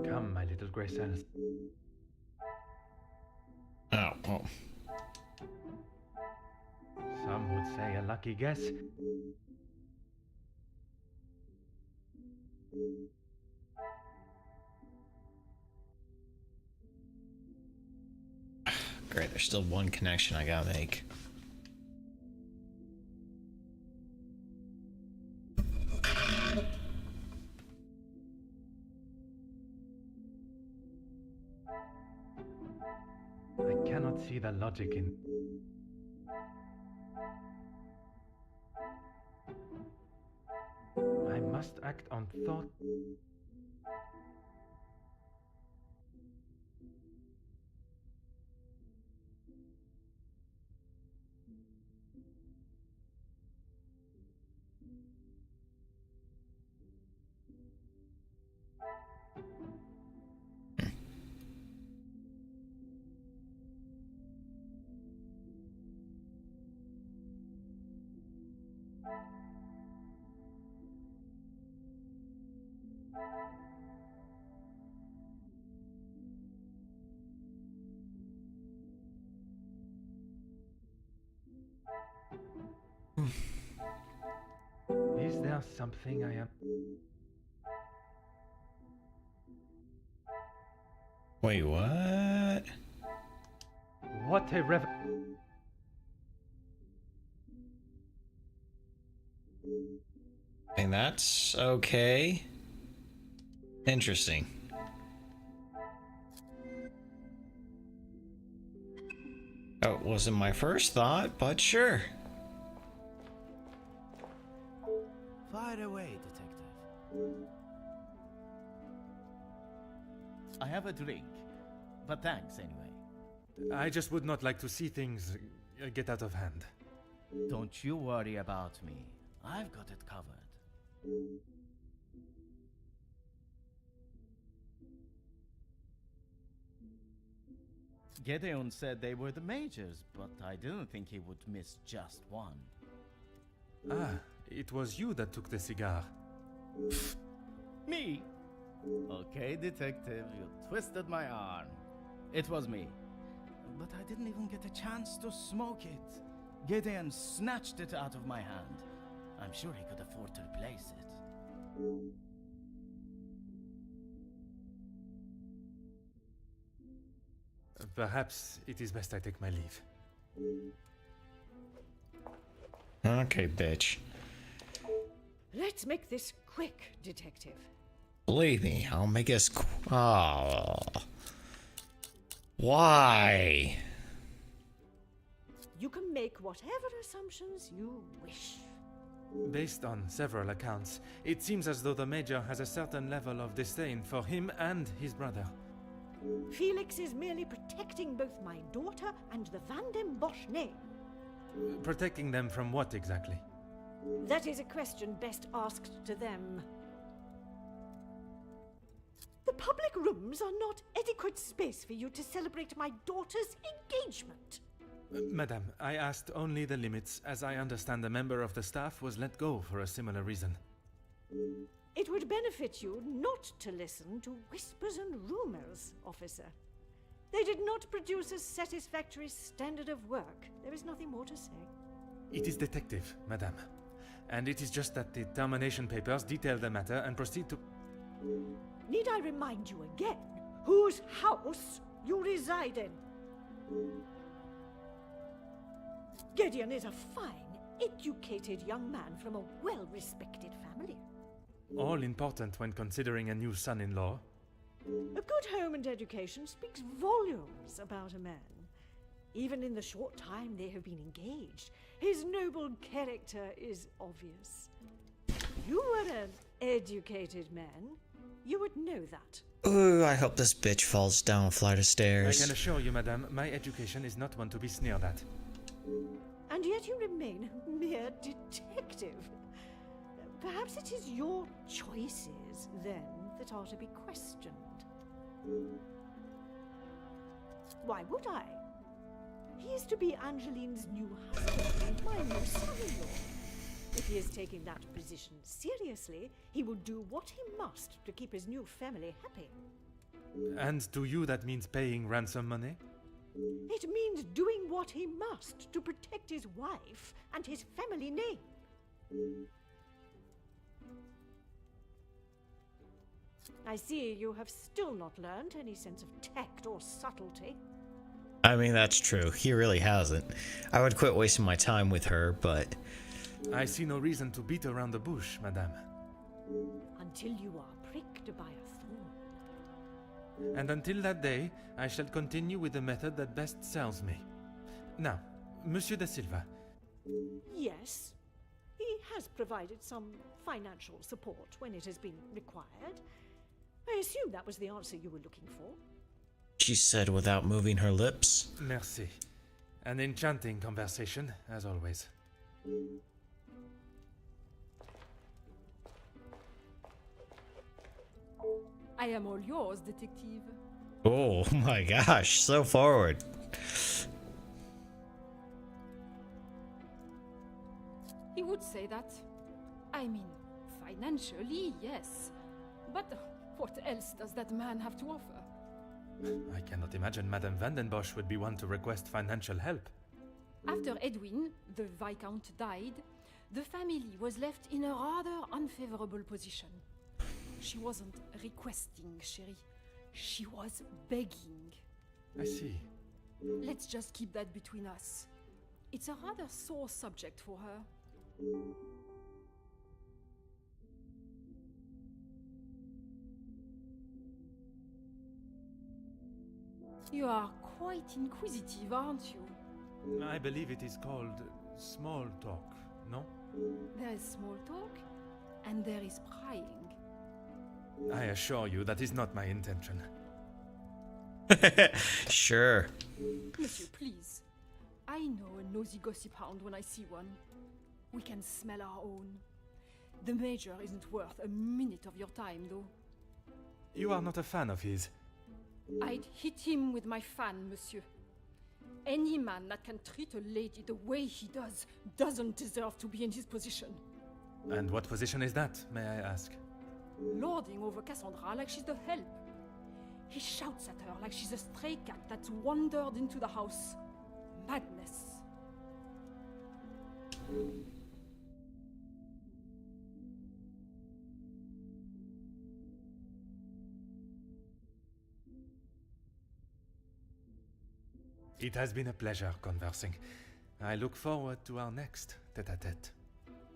B: Come, my little grey cells.
A: Oh, well.
B: Some would say a lucky guess.
A: Great, there's still one connection I gotta make.
B: I cannot see the logic in... I must act on thought. Is there something I am...
A: Wait, what?
B: What a rev...
A: And that's okay. Interesting. Oh, it wasn't my first thought, but sure.
F: Fire away, detective. I have a drink, but thanks anyway.
B: I just would not like to see things get out of hand.
F: Don't you worry about me. I've got it covered. Gedeon said they were the majors, but I didn't think he would miss just one.
B: Ah, it was you that took the cigar.
F: Me? Okay, detective, you twisted my arm. It was me. But I didn't even get a chance to smoke it. Gedeon snatched it out of my hand. I'm sure he could afford to replace it.
B: Perhaps it is best I take my leave.
A: Okay, bitch.
G: Let's make this quick, detective.
A: Believe me, I'll make us. Oh. Why?
G: You can make whatever assumptions you wish.
B: Based on several accounts, it seems as though the Major has a certain level of disdain for him and his brother.
G: Felix is merely protecting both my daughter and the Van den Bosch name.
B: Protecting them from what exactly?
G: That is a question best asked to them. The public rooms are not adequate space for you to celebrate my daughter's engagement.
B: Madame, I asked only the limits, as I understand a member of the staff was let go for a similar reason.
G: It would benefit you not to listen to whispers and rumors, officer. They did not produce a satisfactory standard of work. There is nothing more to say.
B: It is detective, madame. And it is just that the termination papers detail the matter and proceed to...
G: Need I remind you again whose house you reside in? Gideon is a fine, educated young man from a well-respected family.
B: All important when considering a new son-in-law.
G: A good home and education speaks volumes about a man. Even in the short time they have been engaged, his noble character is obvious. If you were an educated man, you would know that.
A: Ooh, I hope this bitch falls down a flight of
B: I
A: stairs.
B: can assure you, madame, my education is not one to be sneered at.
G: And yet you remain a mere detective. Perhaps it is your choices, then, that are to be questioned. Why would I? He is to be Angeline's new husband and my new son-in-law. If he is taking that position seriously, he will do what he must to keep his new family happy.
B: And to you that means paying ransom money?
G: It means doing what he must to protect his wife and his family name. I see you have still not learned any sense of tact or subtlety.
A: I mean, that's true. He really hasn't. I would quit wasting my time with her, but...
B: I see no reason to beat around the bush, madame.
G: Until you are pricked by a thorn.
B: And until that day, I shall continue with the method that best sells me. Now, Monsieur da Silva.
G: Yes, he has provided some financial support when it has been required. I assume that was the answer you were looking for.
A: She said without moving her lips.
B: Merci. An enchanting conversation, as always.
H: I am all yours, detective.
A: Oh my gosh, so forward.
H: He would say that. I mean, financially, yes. But what else does that man have to offer?
B: I cannot imagine Madame Vandenbosch would be one to request financial help.
H: After Edwin, the Viscount, died, the family was left in a rather unfavorable position. She wasn't requesting, chérie. She was begging.
B: I see.
H: Let's just keep that between us. It's a rather sore subject for her. You are quite inquisitive, aren't you?
B: I believe it is called small talk, no?
H: There is small talk, and there is prying.
B: I assure you that is not my intention.
A: Sure.
H: Monsieur, please. I know a nosy gossip hound when I see one. We can smell our own. The Major isn't worth a minute of your time, though.
B: You are not a fan of his.
H: I'd hit him with my fan, monsieur. Any man that can treat a lady the way he does doesn't deserve to be in his position.
B: And what position is that, may I ask?
H: Lording over Cassandra like she's the help. He shouts at her like she's a stray cat that's wandered into the house. Madness.
B: It has been a pleasure conversing. I look forward to our next tete-a-tete.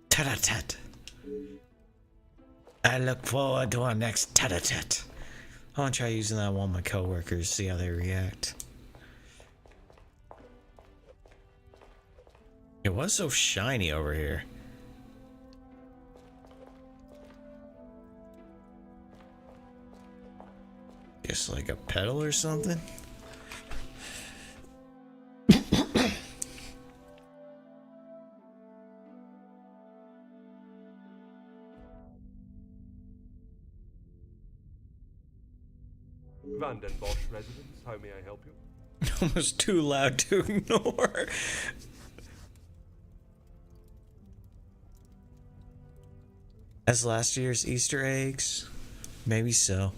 A: Tete-a-tete. I look forward to our next tete-a-tete. I want to try using that on one of my coworkers, see how they react. It was so shiny over here. Just like a pedal or something?
D: Vandenbosch residence, how may I help you?
A: Almost too loud to ignore. As last year's Easter eggs? Maybe so.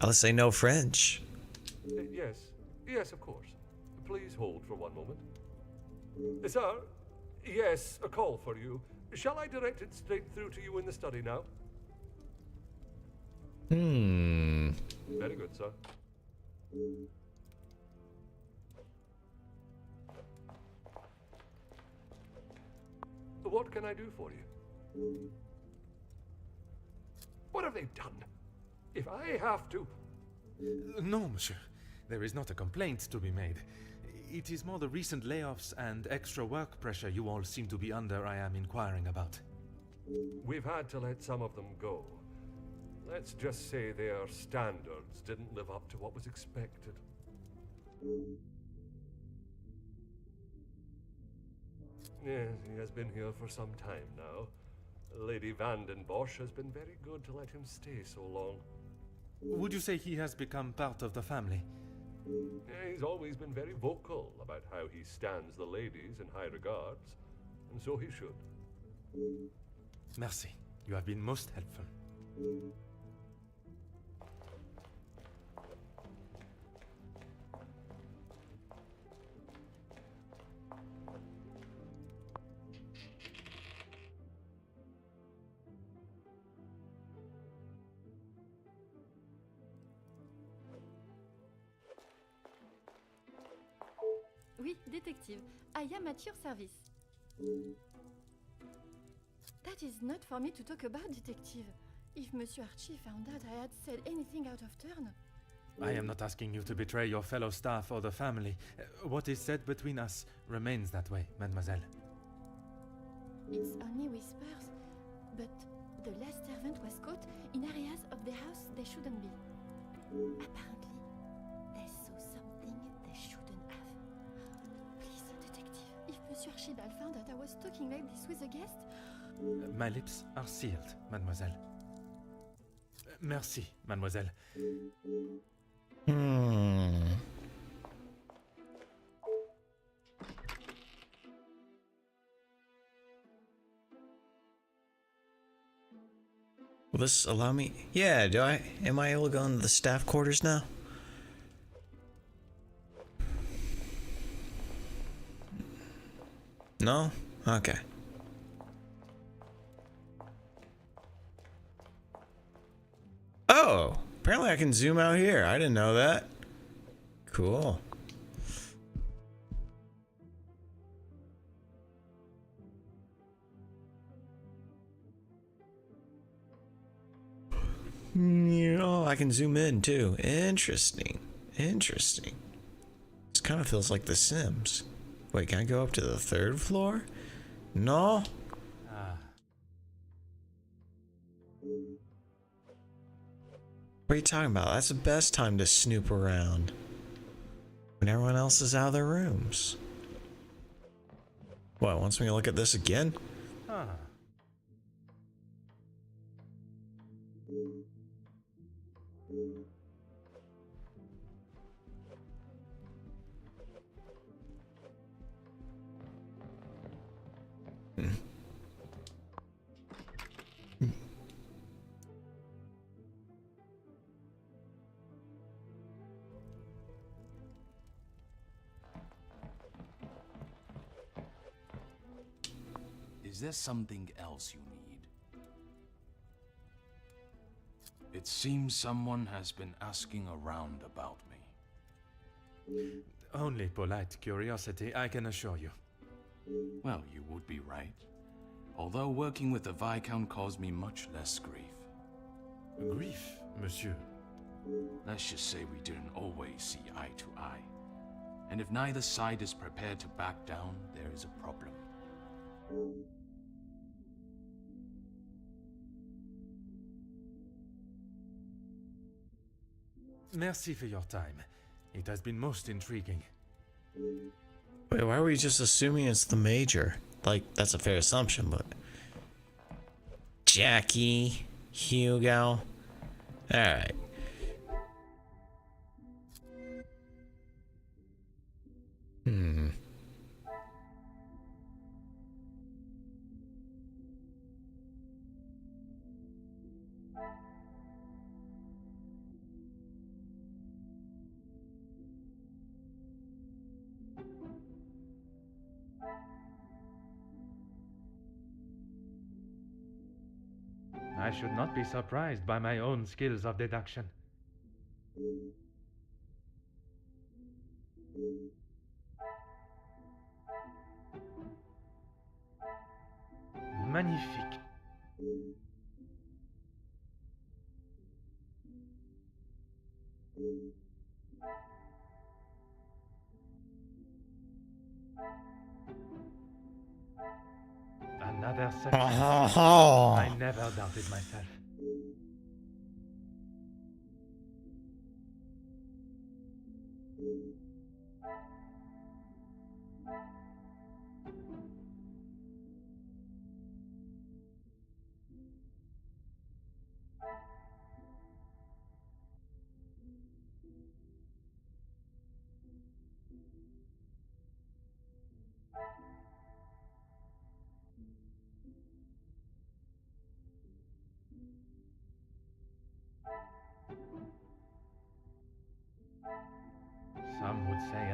A: Unless they know French.
D: Yes, of course. Please hold for one moment. Sir, yes, a call for you. Shall I direct it straight through to you in the study now? Very good, sir. What can I do for you? What have they done? If I have to...
B: No, monsieur. There is not a complaint to be made. It is more the recent layoffs and extra work pressure you all seem to be under I am inquiring about.
D: We've had to let some of them go. Let's just say their standards didn't live up to what was expected. Yes, he has been here for some time now. Lady Vandenbosch has been very good to let him stay so long.
B: Would you say he has become part of the family?
D: He's always been very vocal about how he stands the ladies in high regards, and so he should.
B: Merci. You have been most helpful.
I: Oui, détective. I am at your service. That is not for me to talk about, detective. If Monsieur Archie found out I had said anything out of turn...
B: I am not asking you to betray your fellow staff or the family. What is said between us remains that way, mademoiselle.
I: It's only whispers, but the last servant was caught in areas of the house they shouldn't be. Apparently, they saw something they shouldn't have. Please, detective, if Monsieur Archibald found out I was talking like this with a guest...
B: My lips are sealed, mademoiselle. Merci, mademoiselle.
A: Will this allow me? Yeah, am I able to go into the staff quarters now? No? Okay. Oh, apparently I can zoom out here. I didn't know that. Cool. I can zoom in too. Interesting. Interesting. This kind of feels like The Sims. Wait, can I go up to the 3rd floor? No? What are you talking about? That's the best time to snoop around. When everyone else is out of their rooms. What, wants me to look at this again?
L: Is there something else you need? It seems someone has been asking around about me.
B: Only polite curiosity, I can assure you.
L: Well, you would be right. Although working with the Viscount caused me much less grief.
B: Grief, monsieur?
L: Let's just say we didn't always see eye to eye. And if neither side is prepared to back down, there is a problem.
B: Merci for your time. It has been most intriguing.
A: Wait, why are we just assuming it's the Major? Like, that's a fair assumption, but... Jackie, Hugo... Alright.
B: I should not be surprised by my own skills of deduction. Magnifique. Another success. I never doubted myself.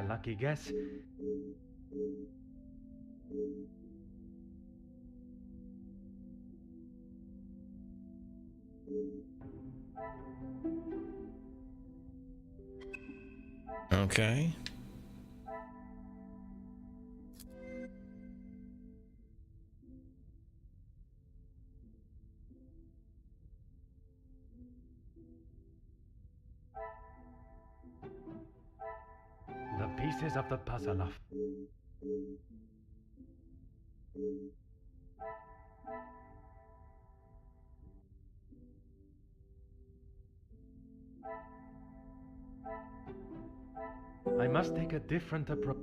B: a lucky guess.
A: Okay.
B: The pieces of the puzzle of... I must take a different approach.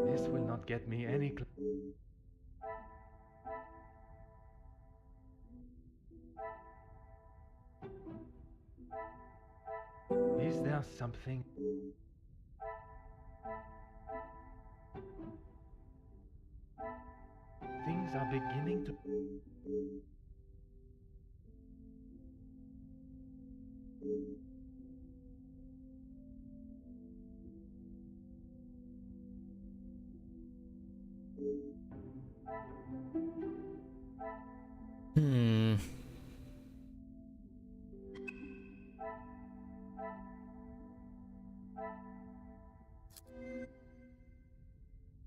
B: This will not get me any Is there something? Things are beginning to...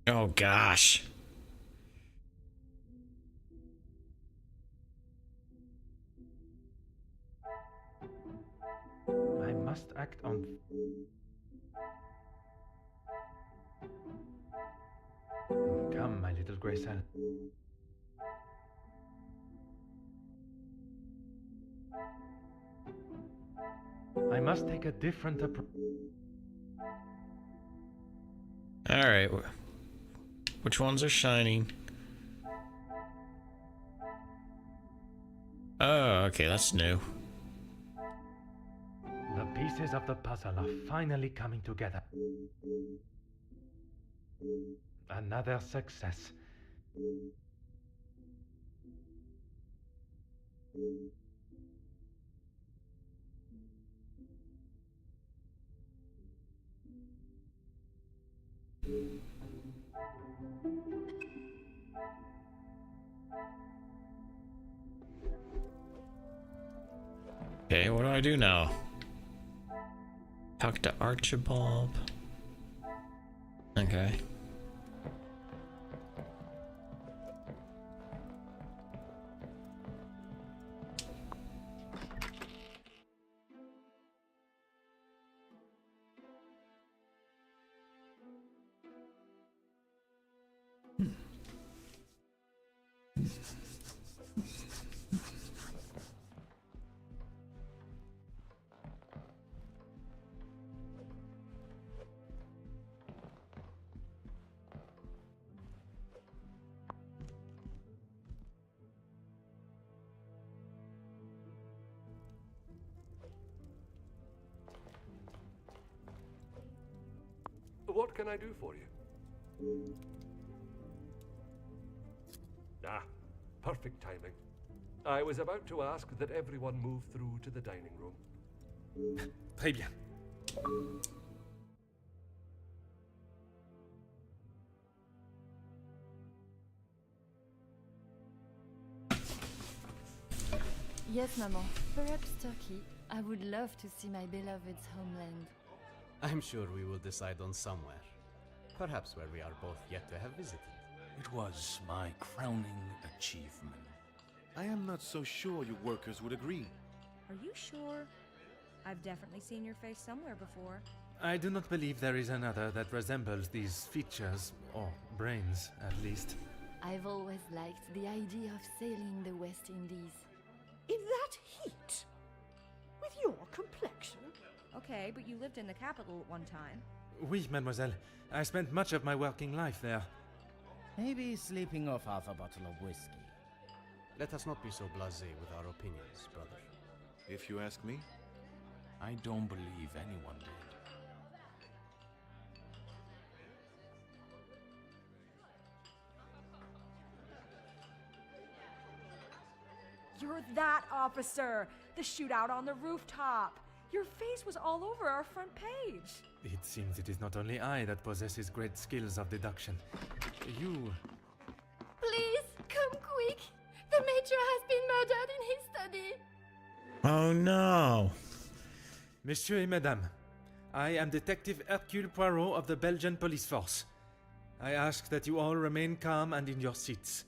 A: Oh gosh.
B: I must act on... Come, my little Graycell. I must take a different approach.
A: Alright. Which ones are shining? Oh, okay, that's new.
B: The pieces of the puzzle are finally coming together. Another success.
A: Okay, what do I do now? Talk to Archibald. Okay.
D: What can I do for you? Ah, perfect timing. I was about to ask that everyone move through to the dining room.
B: Très bien.
M: Yes, Maman. Perhaps Turkey. I would love to see my beloved's homeland.
N: I'm sure we will decide on somewhere. Perhaps where we are both yet to have visited.
L: It was my crowning achievement.
K: I am not so sure your workers would agree.
C: Are you sure? I've definitely seen your face somewhere before.
B: I do not believe there is another that resembles these features, or brains, at least.
M: I've always liked the idea of sailing the West Indies.
G: In that heat? With your complexion?
C: Okay, but you lived in the capital at one time.
B: Oui, mademoiselle. I spent much of my working life there.
F: Maybe sleeping off half a bottle of whiskey.
N: Let us not be so blasé with our opinions, brother.
K: If you ask me.
L: I don't believe anyone did.
J: You're that officer! The shootout on the rooftop! Your face was all over our front page!
B: It seems it is not only I that possesses great skills of deduction. You...
I: Please, come quick! The Major has been murdered in his study!
A: Oh no!
B: Monsieur et Madame, I am Detective Hercule Poirot of the Belgian Police Force. I ask that you all remain calm and in your seats.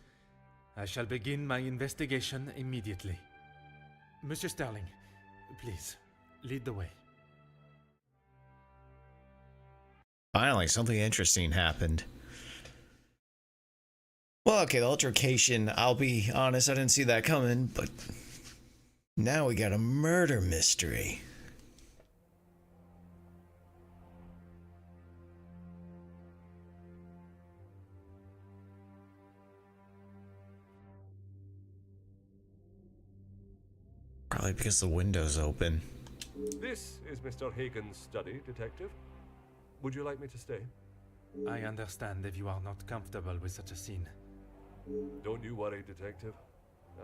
B: I shall begin my investigation immediately. Monsieur Sterling, please, lead the way.
A: Finally, something interesting happened. Well, okay, the altercation, I'll be honest, I didn't see that coming, but now we got a murder mystery. Probably because the window's open.
D: This is Mr. Hagen's study, Detective. Would you like me to stay?
B: I understand if you are not comfortable with such a scene.
D: Don't you worry, Detective.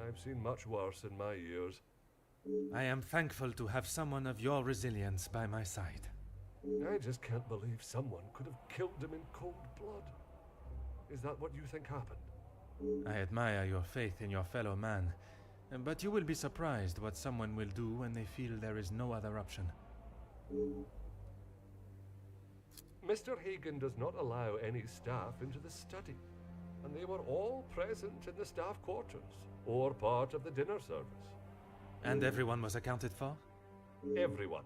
D: I've seen much worse in my years.
B: I am thankful to have someone of your resilience by my side.
D: I just can't believe someone could have killed him in cold blood. Is that what you think happened?
B: I admire your faith in your fellow man, but you will be surprised what someone will do when they feel there is no other option.
D: Mr. Hagen does not allow any staff into the study, and they were all present in the staff quarters, or part of the dinner service.
B: And everyone was accounted for?
D: Everyone.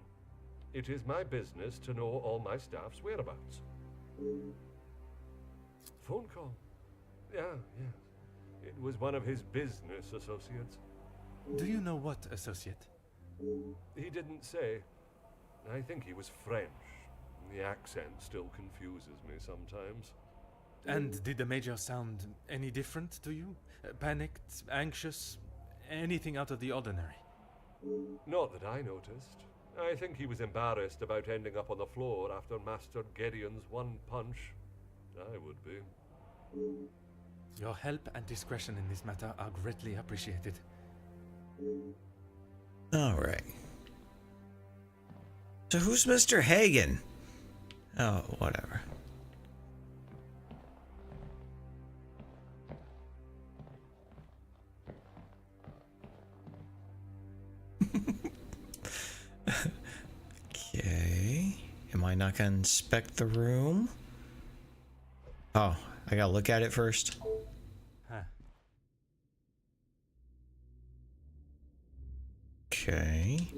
D: It is my business to know all my staff's whereabouts. Phone call. Yeah. It was one of his business associates.
B: Do you know what associate?
D: He didn't say. I think he was French. The accent still confuses me sometimes.
B: And did the Major sound any different to you? Panicked, anxious, anything out of the ordinary?
D: Not that I noticed. I think he was embarrassed about ending up on the floor after Master Gideon's one punch. I would be.
B: Your help and discretion in this matter are greatly appreciated.
A: Alright. So who's Mr. Hagen? Oh, whatever. Okay. Am I not gonna inspect the room? Oh, I gotta look at it first.
B: Huh.
A: Okay.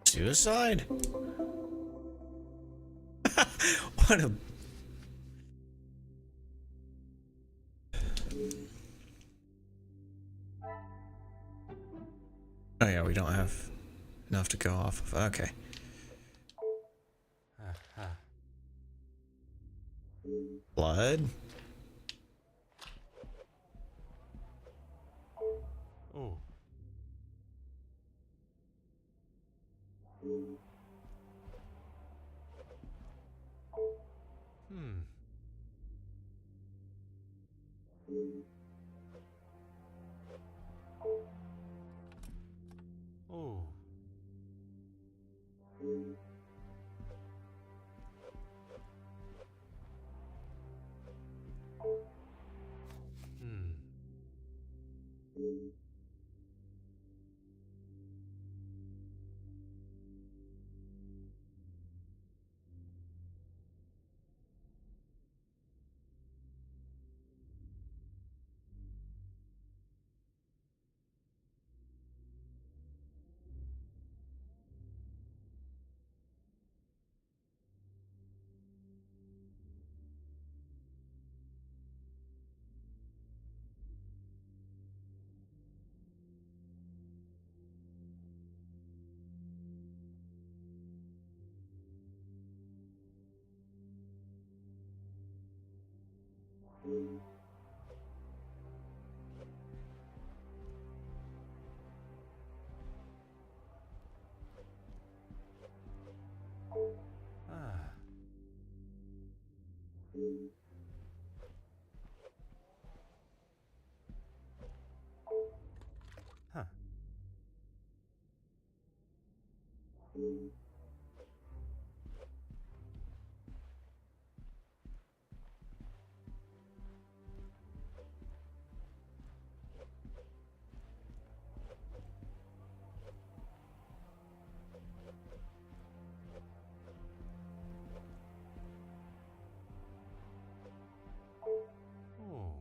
A: Suicide? What a... Oh yeah, we don't have enough to go off of. Okay. Blood?
B: Oh. Oh. Ah. Huh. Oh.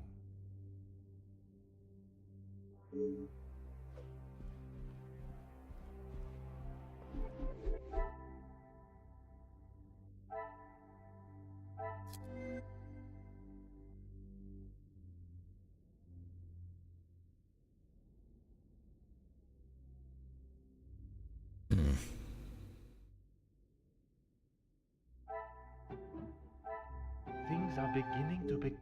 B: Things are beginning to be...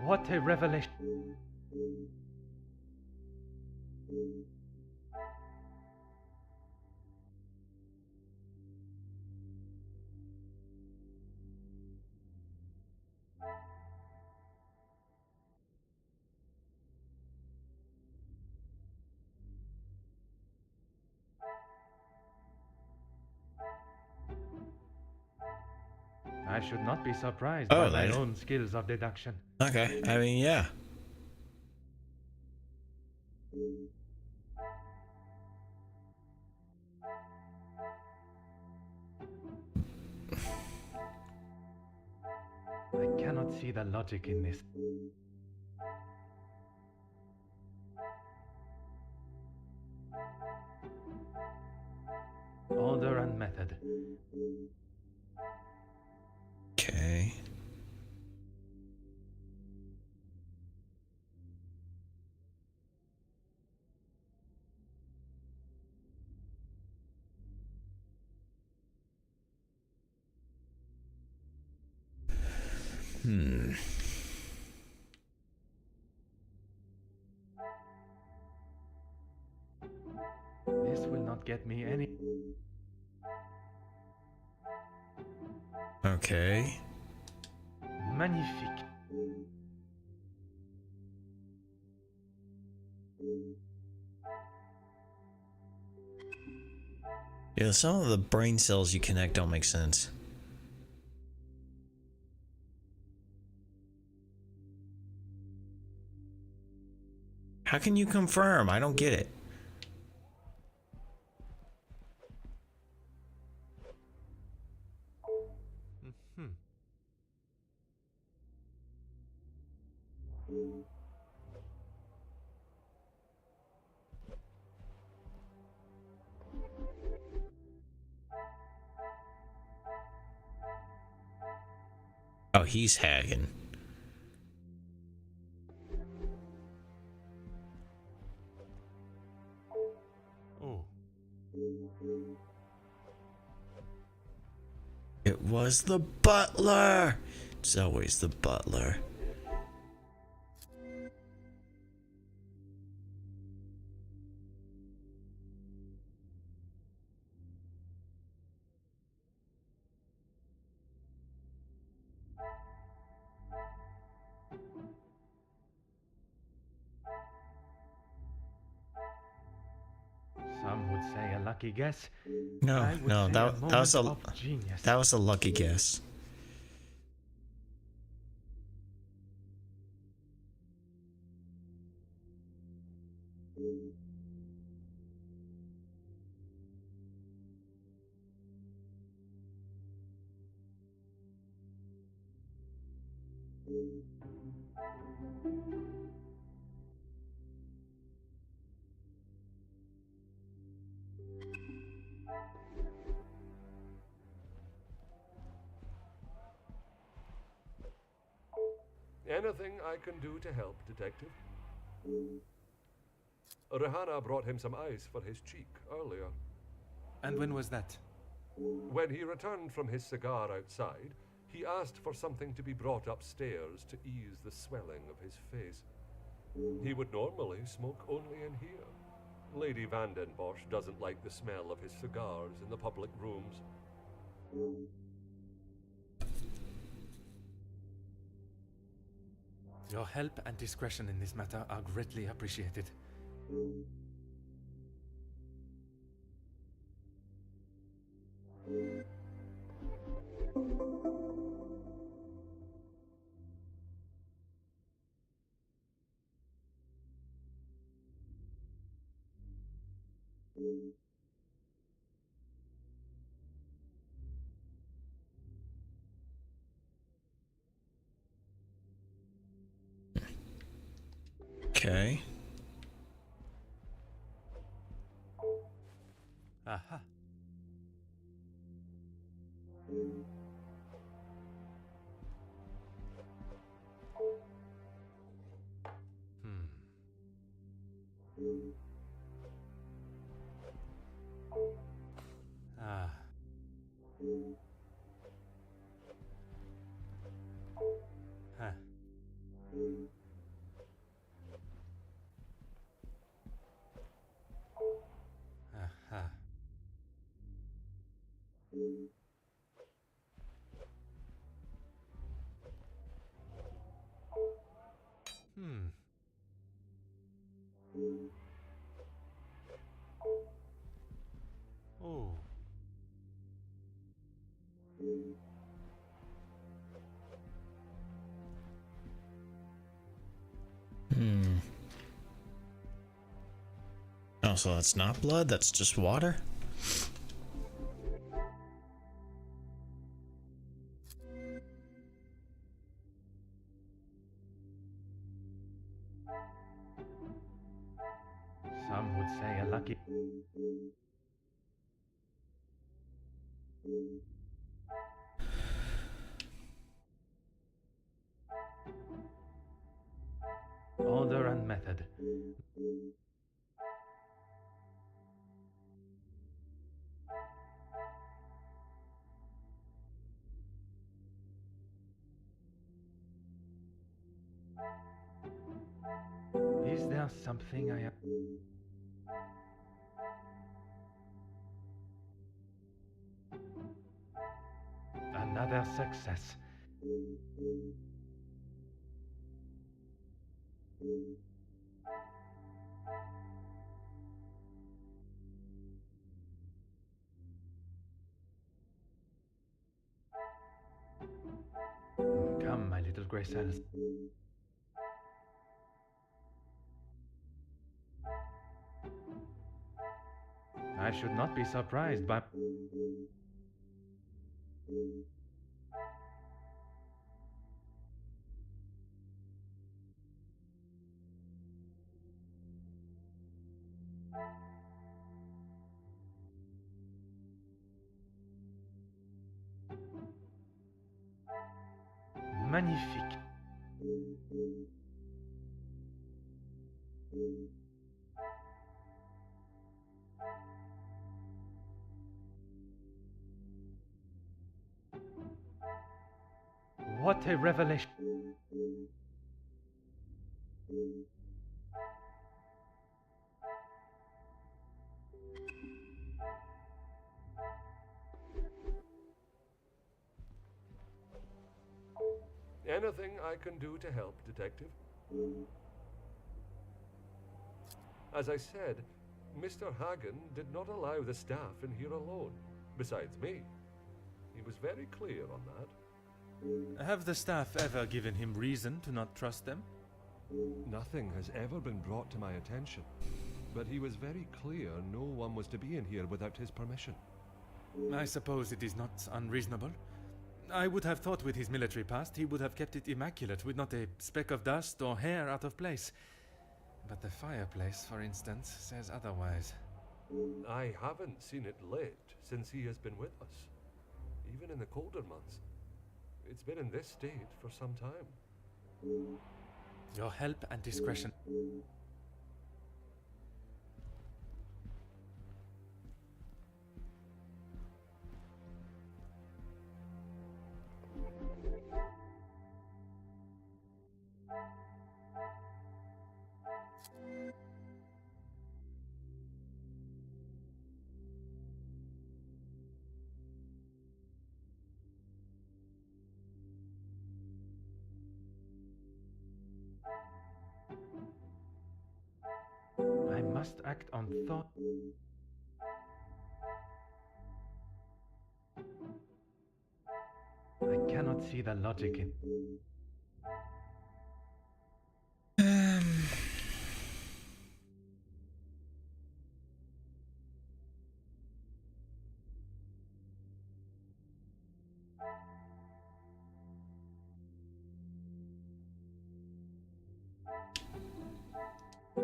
B: What a revelation! I should not be surprised by my own skills of deduction.
A: Okay, I mean, yeah.
B: I cannot see the logic in this. Order and method.
A: Okay.
B: This will not get me any...
A: Okay.
B: Magnifique.
A: Yeah, some of the brain cells you connect don't make sense. How can you confirm? I don't get it. Oh, he's hagging.
B: Oh.
A: It was the butler. It's always the butler.
B: Some would say a lucky guess.
A: No,
B: I would
A: no,
B: say
A: that was a lucky guess.
D: Anything I can do to help, Detective? Rihanna brought him some ice for his cheek earlier.
B: And when was that?
D: When he returned from his cigar outside, he asked for something to be brought upstairs to ease the swelling of his face. He would normally smoke only in here. Lady Van den Bosch doesn't like the smell of his cigars in the public rooms.
B: Your help and discretion in this matter are greatly appreciated.
A: Okay.
B: Aha. Ah. Huh. Aha. Hmm. Oh.
A: Oh, so that's not blood, that's just water?
B: Some would say a lucky... Order and method. Is there something I... Another success. Come, my little grey cells. I should not be surprised by... Magnifique. What a revelation.
D: Anything I can do to help, Detective? As I said, Mr. Hagen did not allow the staff in here alone, besides me. He was very clear on that.
B: Have the staff ever given him reason to not trust them?
D: Nothing has ever been brought to my attention, but he was very clear no one was to be in here without his permission.
B: I suppose it is not unreasonable. I would have thought with his military past he would have kept it immaculate with not a speck of dust or hair out of place. But the fireplace, for instance, says otherwise.
D: I haven't seen it lit since he has been with us, even in the colder months. It's been in this state for some time.
B: Your help and discretion. I must act on thought. I cannot see the logic in.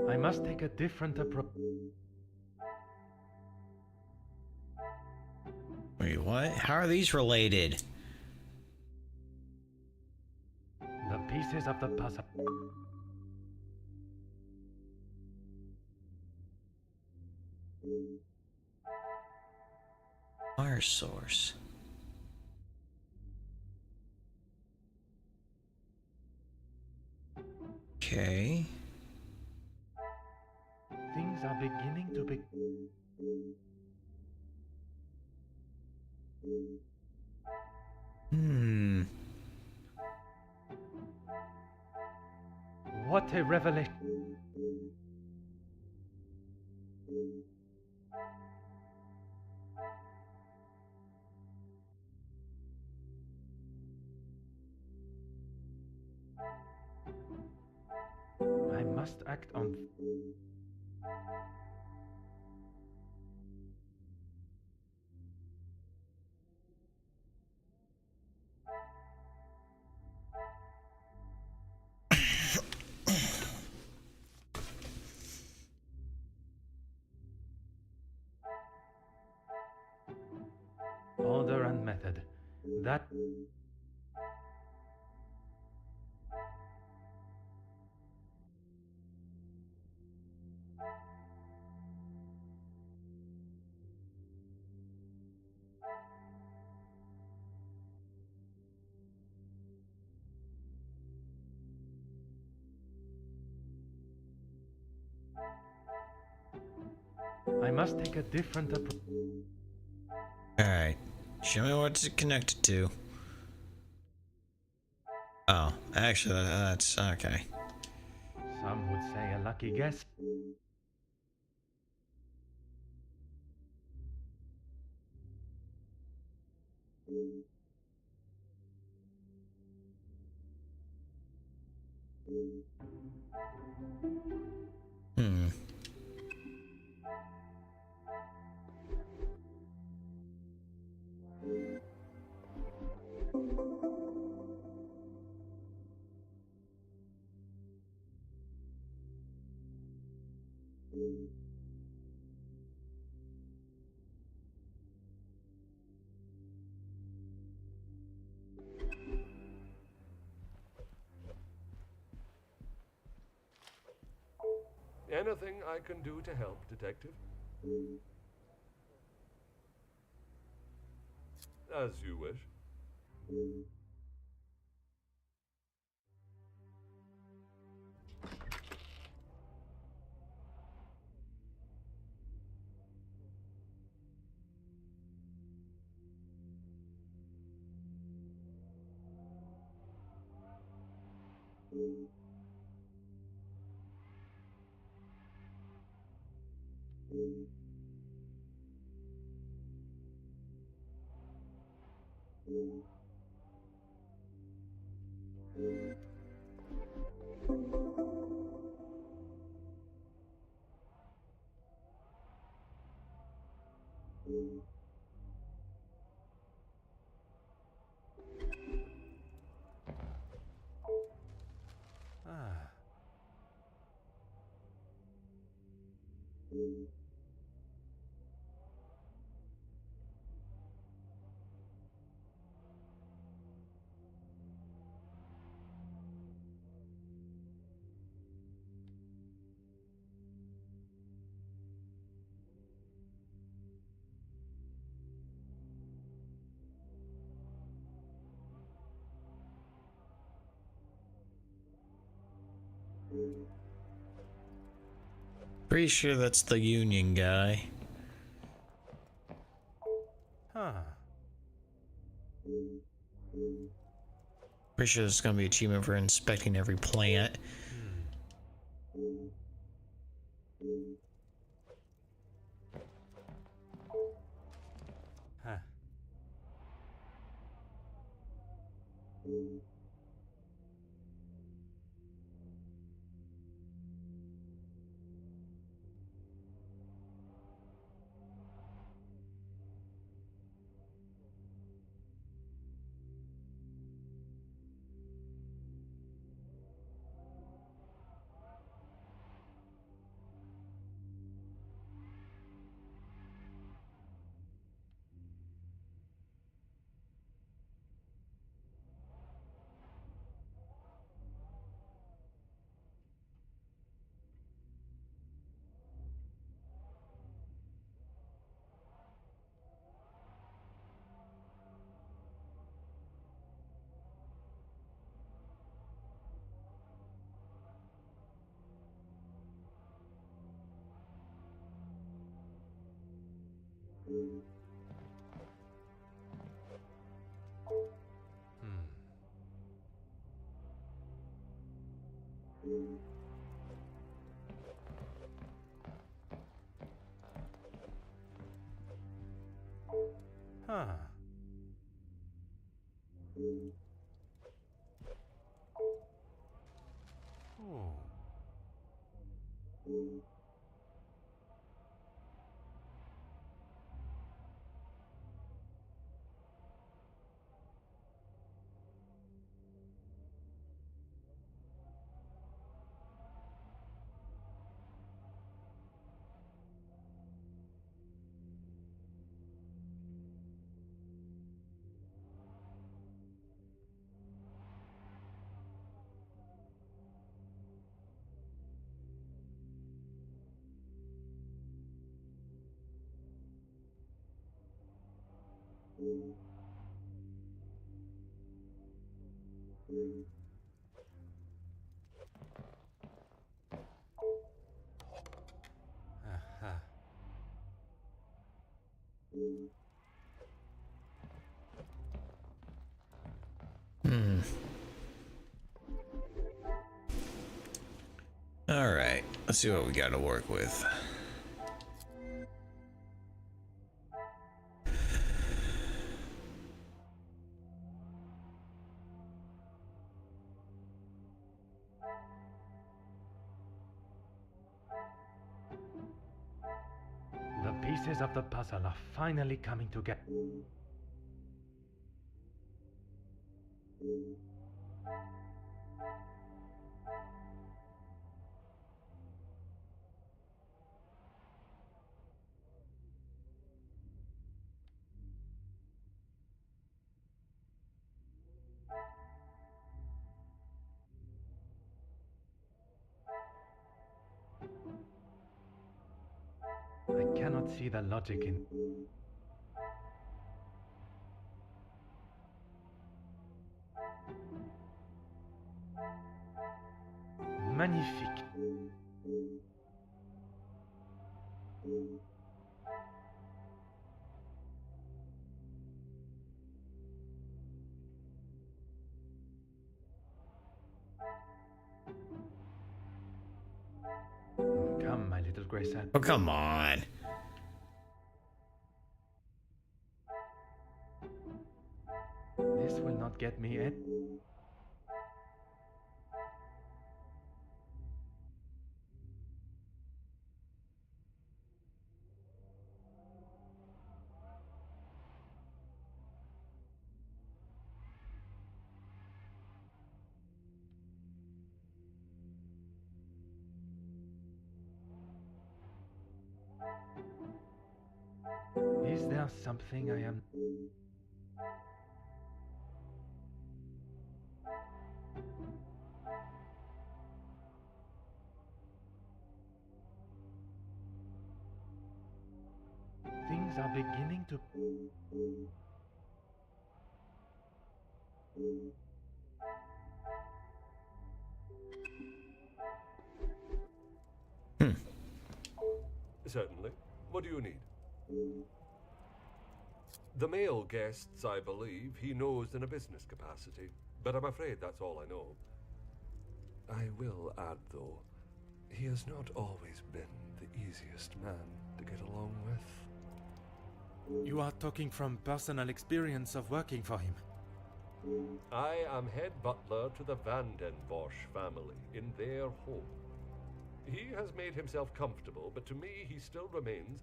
B: I must take a different approach.
A: Wait, what? How are these related?
B: The pieces of the puzzle.
A: Fire source. Okay.
B: Things are beginning to be. What a revelation. I must act on. Order and method. That. I must take a different approach.
A: Alright. Show me what's it connected to. Oh, actually, that's okay.
B: Some would say a lucky guess.
D: Anything I can do to help, Detective? As you wish.
B: Ah.
A: Pretty sure that's the Union guy.
B: Huh.
A: Pretty sure there's gonna be an achievement for inspecting every plant.
B: Huh. Huh. Oh. Aha.
A: Alright, let's see what we got to work with.
B: The pieces of the puzzle are finally coming together. I cannot see the logic in... Magnifique. Come, my little Grace.
A: Oh, come on.
B: This will not get me in. Is there something I am... Things are beginning to...
D: Certainly. What do you need? The male guests, I believe, he knows in a business capacity, but I'm afraid that's all I know. I will add, though, he has not always been the easiest man to get along with.
B: You are talking from personal experience of working for him.
D: I am head butler to the Van den Bosch family in their home. He has made himself comfortable, but to me he still remained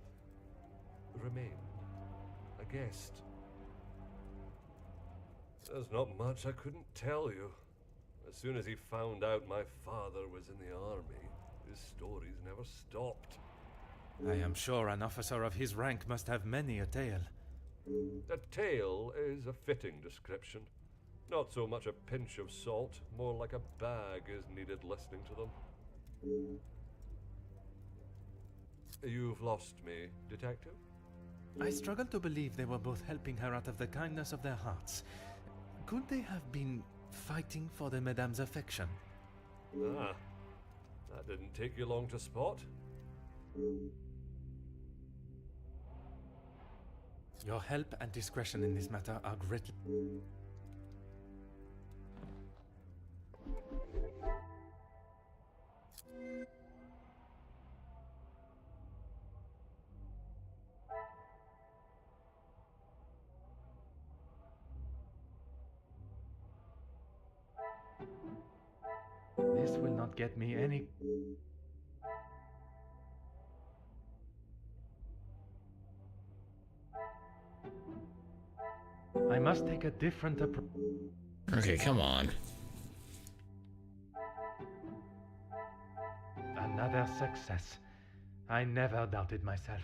D: a guest. There's not much I couldn't tell you. As soon as he found out my father was in the army, his stories never stopped.
B: I am sure an officer of his rank must have many a tale.
D: A tale is a fitting description. Not so much a pinch of salt, more like a bag is needed listening to them. You've lost me, detective?
B: I struggle to believe they were both helping her out of the kindness of their hearts. Could they have been fighting for the Madame's affection?
D: Ah, that didn't take you long to spot.
B: Your help and discretion in this matter are greatly... This will not get me any... I must take a different approach.
A: Okay, come on.
B: Another success. I never doubted myself.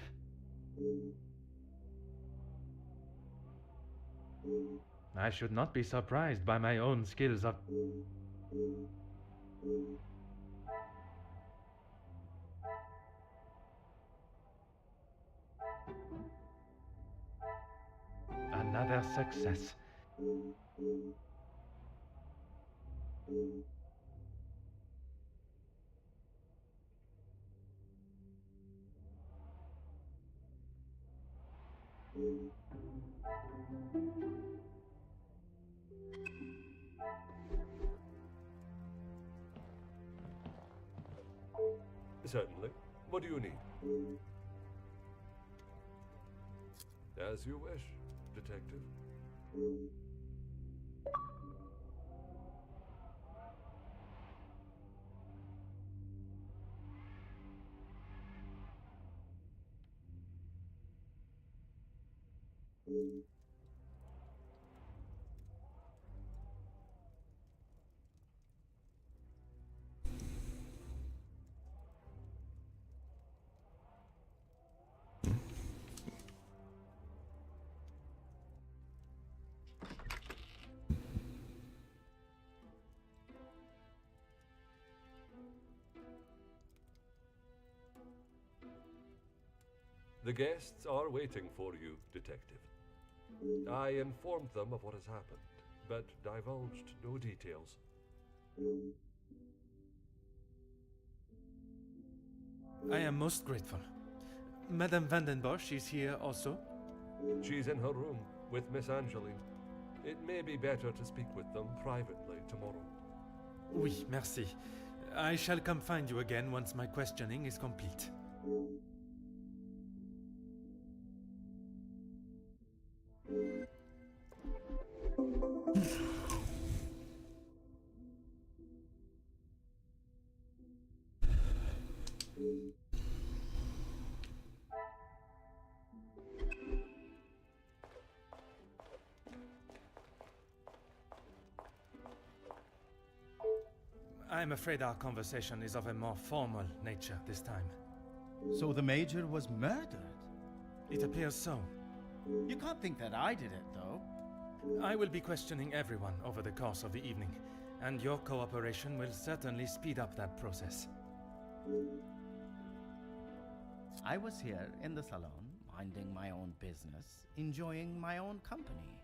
B: I should not be surprised by my own skills of... Another success.
D: Certainly. What do you need? As you wish, detective. The guests are waiting for you, detective. I informed them of what has happened, but divulged no details.
B: I am most grateful. Madame Van den Bosch is here also?
D: She's in her room with Miss Angeline. It may be better to speak with them privately tomorrow.
B: Oui, merci. I shall come find you again once my questioning is complete. I'm afraid our conversation is of a more formal nature this time.
F: So the Major was murdered?
B: It appears so.
F: You can't think that I did it, though.
B: I will be questioning everyone over the course of the evening, and your cooperation will certainly speed up that process.
F: I was here in the salon, minding my own business, enjoying my own company.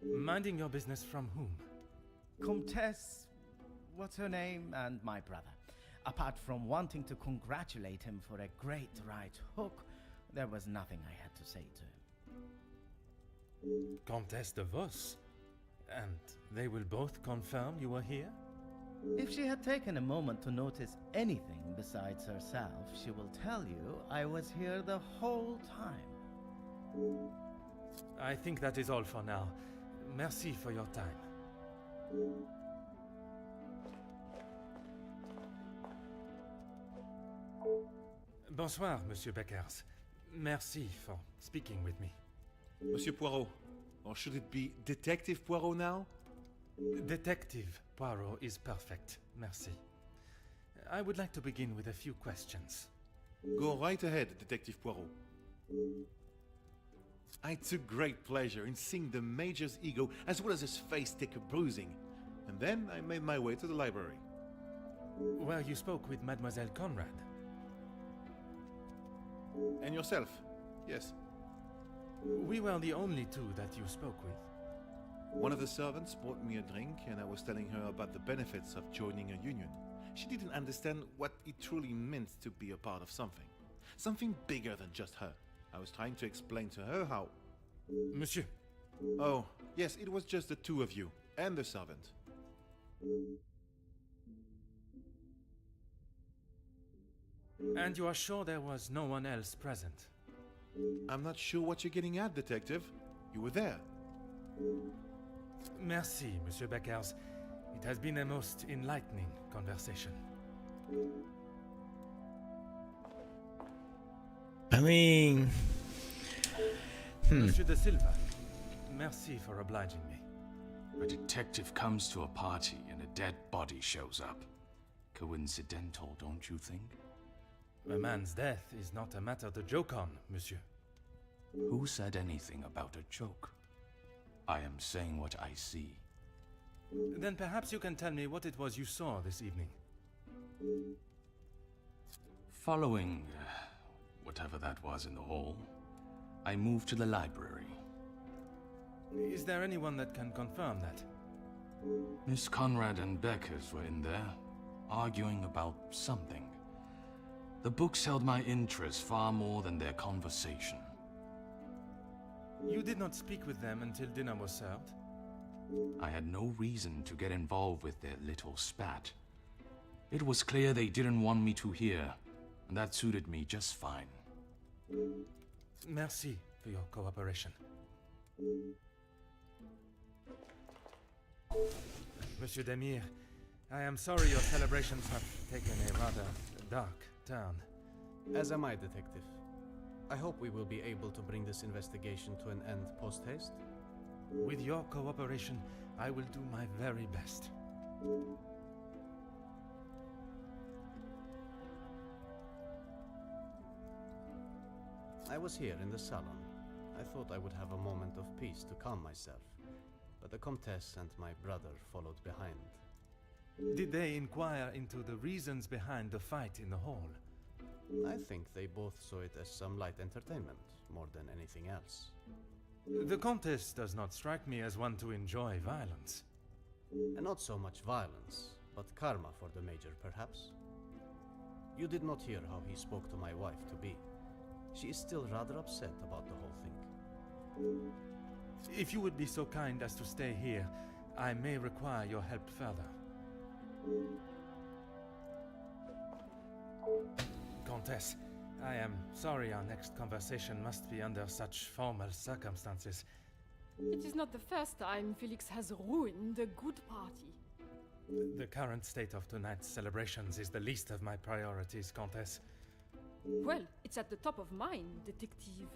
B: Minding your business from whom?
F: Comtesse, what's her name, and my brother. Apart from wanting to congratulate him for a great right hook, there was nothing I had to say to him.
B: Comtesse de Vos? And they will both confirm you were here?
F: If she had taken a moment to notice anything besides herself, she will tell you I was here the whole time.
B: I think that is all for now. Merci for your time. Bonsoir, Monsieur Beckers. Merci for speaking with me.
K: Monsieur Poirot, or should it be Detective Poirot now?
B: Detective Poirot is perfect, merci. I would like to begin with a few questions.
K: Go right ahead, Detective Poirot. I took great pleasure in seeing the Major's ego as well as his face take a bruising, and then I made my way to the library.
B: Where you spoke with Mademoiselle Conrad.
K: And yourself? Yes.
B: We were the only two that you spoke with.
K: One of the servants bought me a drink, and I was telling her about the benefits of joining a union. She didn't understand what it truly meant to be a part of something. Something bigger than just her. I was trying to explain to her how...
B: Monsieur.
K: Oh, yes, it was just the two of you, and the servant.
B: And you are sure there was no one else present?
K: I'm not sure what you're getting at, Detective. You were there.
B: Merci, Monsieur Beckers. It has been a most enlightening conversation.
A: I mean...
B: Monsieur de Silva, merci for obliging me.
L: A detective comes to a party and a dead body shows up. Coincidental, don't you think?
B: A man's death is not a matter to joke on, monsieur.
L: Who said anything about a joke? I am saying what I see.
B: Then perhaps you can tell me what it was you saw this evening.
L: Following whatever that was in the hall, I moved to the library.
B: Is there anyone that can confirm that?
L: Miss Conrad and Beckers were in there, arguing about something. The books held my interest far more than their conversation.
B: You did not speak with them until dinner was served?
L: I had no reason to get involved with their little spat. It was clear they didn't want me to hear, and that suited me just fine.
B: Merci for your cooperation. Monsieur Demir, I am sorry your celebrations have taken a rather dark turn.
N: As am I, Detective. I hope we will be able to bring this investigation to an end post-haste.
B: With your cooperation, I will do my very best.
N: I was here in the salon. I thought I would have a moment of peace to calm myself, but the Comtesse and my brother followed behind.
B: Did they inquire into the reasons behind the fight in the hall?
N: I think they both saw it as some light entertainment, more than anything else.
B: The Comtesse does not strike me as one to enjoy violence.
N: And not so much violence, but karma for the Major, perhaps. You did not hear how he spoke to my wife-to-be. She is still rather upset about the whole thing.
B: If you would be so kind as to stay here, I may require your help further. Comtesse, I am sorry our next conversation must be under such formal circumstances.
H: It is not the first time Felix has ruined a good party.
B: The current state of tonight's celebrations is the least of my priorities, Comtesse.
H: Well, it's at the top of mine, Detective.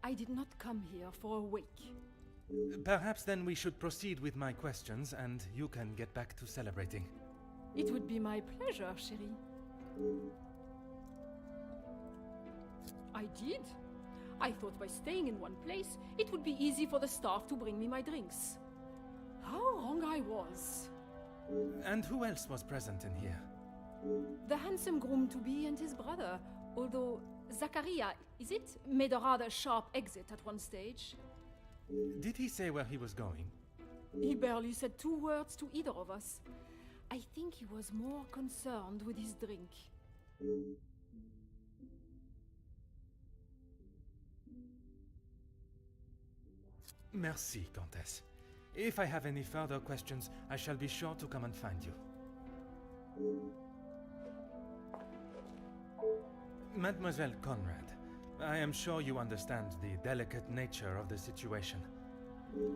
H: I did not come here for a wake.
B: Perhaps then we should proceed with my questions and you can get back to celebrating.
H: It would be my pleasure, chérie. I did. I thought by staying in one place, it would be easy for the staff to bring me my drinks. How wrong I was.
B: And who else was present in here?
H: The handsome groom-to-be and his brother, although Zachariah, is it, made a rather sharp exit at one stage.
B: Did he say where he was going?
H: He barely said 2 words to either of us. I think he was more concerned with his drink.
B: Merci, Countess. If I have any further questions, I shall be sure to come and find you. Mademoiselle Conrad, I am sure you understand the delicate nature of the situation.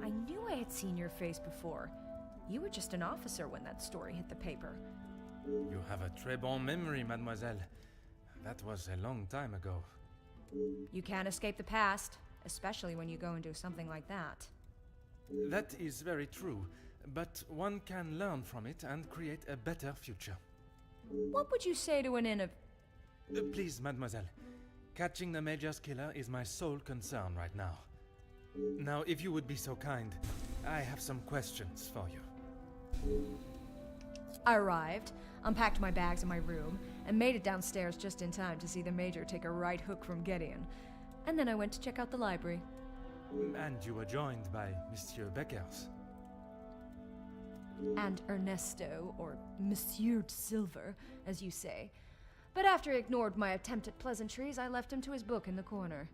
C: I knew I had seen your face before. You were just an officer when that story hit the paper.
B: You have a très bon memory, mademoiselle. That was a long time ago.
C: You can't escape the past, especially when you go and do something like that.
B: That is very true, but one can learn from it and create a better future.
C: What would you say to an
B: Please, mademoiselle. Catching the Major's killer is my sole concern right now. Now, if you would be so kind, I have some questions for you.
C: I arrived, unpacked my bags in my room, and made it downstairs just in time to see the Major take a right hook from Gideon. And then I went to check out the library.
B: And you were joined by Monsieur Beckers.
C: And Ernesto, or Monsieur Silver, as you say. But after he ignored my attempt at pleasantries, I left him to his book in the corner.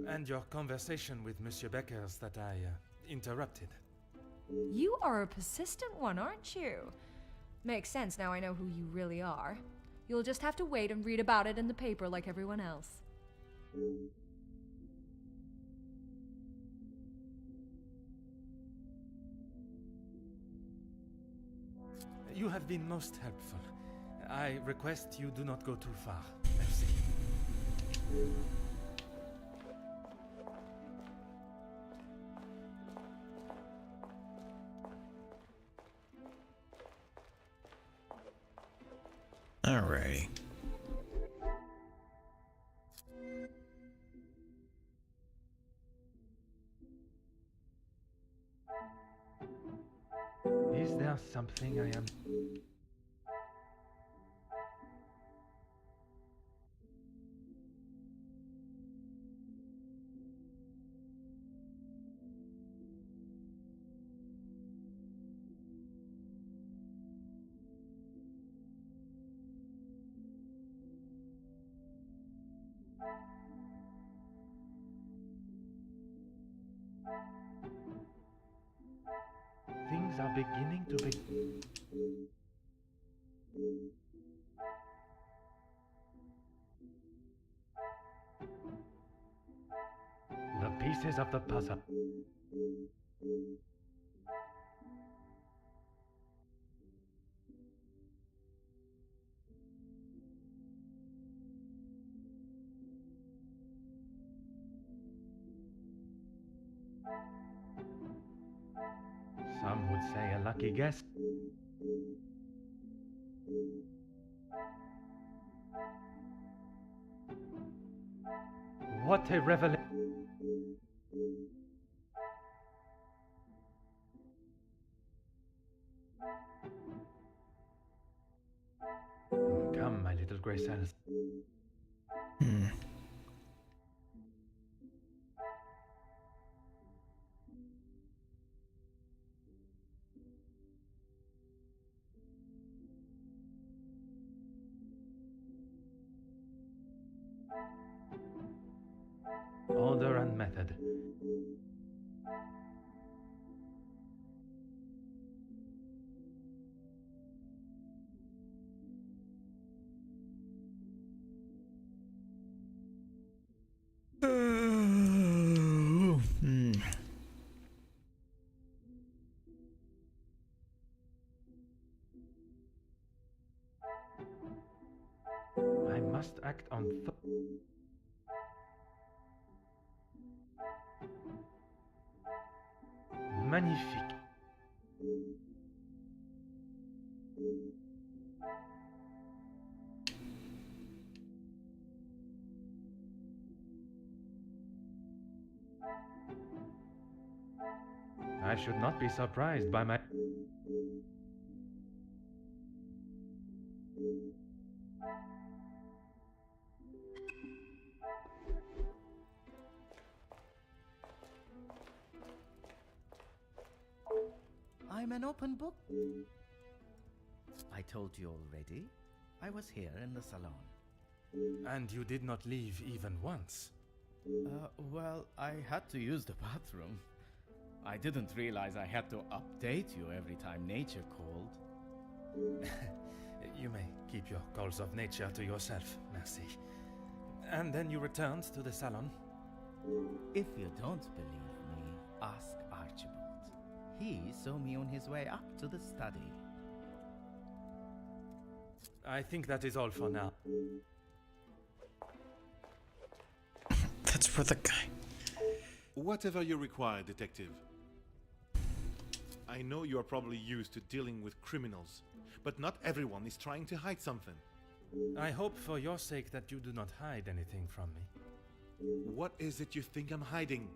B: And your conversation with Monsieur Beckers that I interrupted.
C: You are a persistent one, aren't you? Makes sense now I know who you really are. You'll just have to wait and read about it in the paper like everyone else.
B: You have been most helpful. I request you do not go too far. Merci.
A: Alrighty.
B: Is there something I am... Things are beginning to be... The pieces of the puzzle. Some would say a lucky guess. What a revelation! Come, my little grey cells. Order and method. I must act on magnifique. I should not be surprised by my...
E: I'm an open book.
F: I told you already. I was here in the salon.
B: And you did not leave even once?
F: Well, I had to use the bathroom. I didn't realize I had to update you every time nature called.
B: You may keep your calls of nature to yourself, merci. And then you returned to the salon?
F: If you don't believe me, ask Archibald. He saw me on his way up to the study.
B: I think that is all for now.
A: That's for the guy.
K: Whatever you require, detective. I know you are probably used to dealing with criminals, but not everyone is trying to hide something.
B: I hope for your sake that you do not hide anything from me.
K: What is it you think I'm hiding?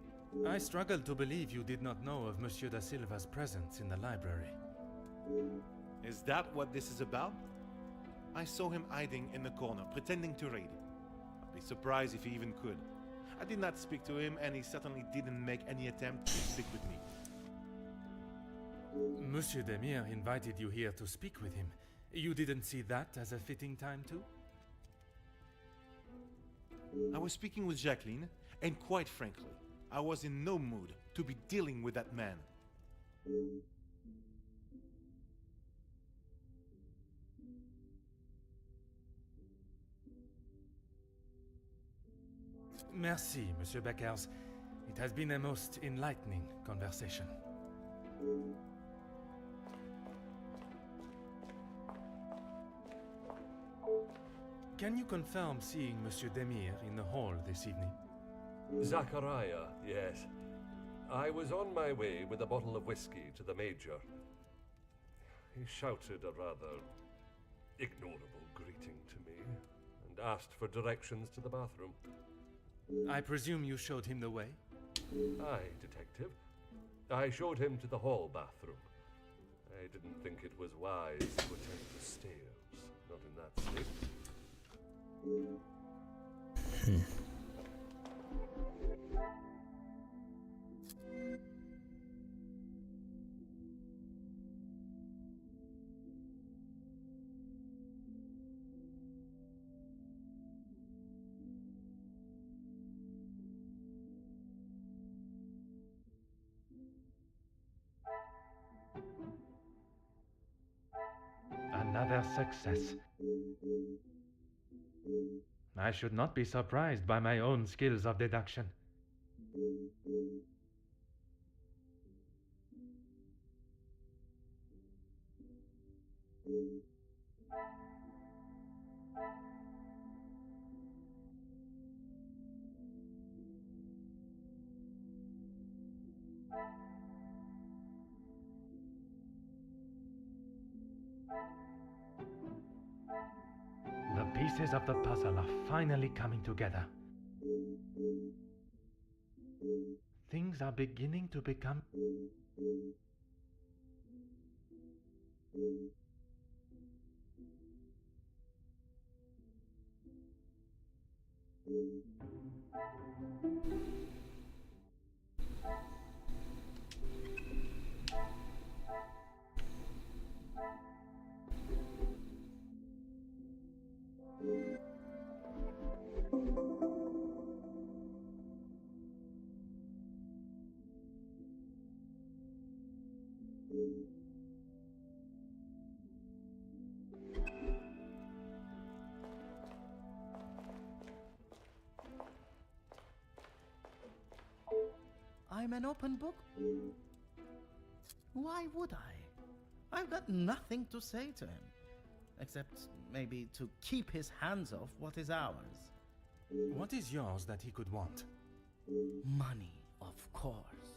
B: I struggle to believe you did not know of Monsieur da Silva's presence in the library.
K: Is that what this is about? I saw him hiding in the corner, pretending to read. I'd be surprised if he even could. I did not speak to him, and he certainly didn't make any attempt to speak with me.
B: Monsieur Demire invited you here to speak with him. You didn't see that as a fitting time too?
K: I was speaking with Jacqueline, and quite frankly, I was in no mood to be dealing with that man.
B: Merci, Monsieur Beckers. It has been a most enlightening conversation. Can you confirm seeing Monsieur Demire in the hall this evening?
D: Zachariah, yes. I was on my way with a bottle of whiskey to the Major. He shouted a rather ignorable greeting to me and asked for directions to the bathroom.
B: I presume you showed him the way?
D: Aye, detective. I showed him to the hall bathroom. I didn't think it was wise to attempt the stairs, not in that state.
B: Another success. I should not be surprised by my own skills of deduction. The pieces of the puzzle are finally coming together. Things are beginning to become...
F: I'm an open book. Why would I? I've got nothing to say to him, except maybe to keep his hands off what is ours.
B: What is yours that he could want?
F: Money, of course.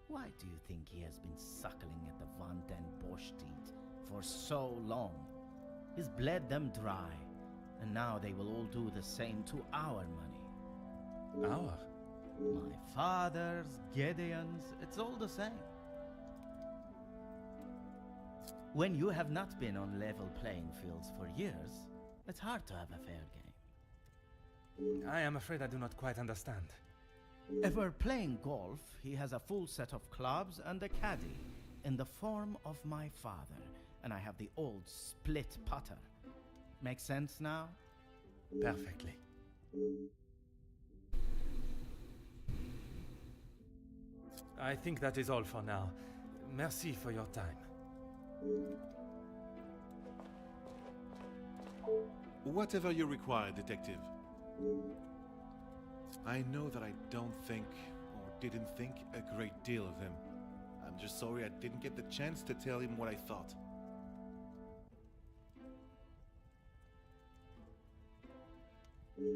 F: Why do you think he has been suckling at the Van den Bosch teat for so long? He's bled them dry, and now they will all do the same to our money.
B: Our?
F: My father's, Gideon's, it's all the same. When you have not been on level playing fields for years, it's hard to have a fair game.
B: I am afraid I do not quite understand.
F: If we're playing golf, he has a full set of clubs and a caddy in the form of my father, and I have the old split putter. Make sense now?
B: Perfectly. I think that is all for now. Merci for your time.
K: Whatever you require, Detective. I know that I don't think, or didn't think, a great deal of him. I'm just sorry I didn't get the chance to tell him what I thought.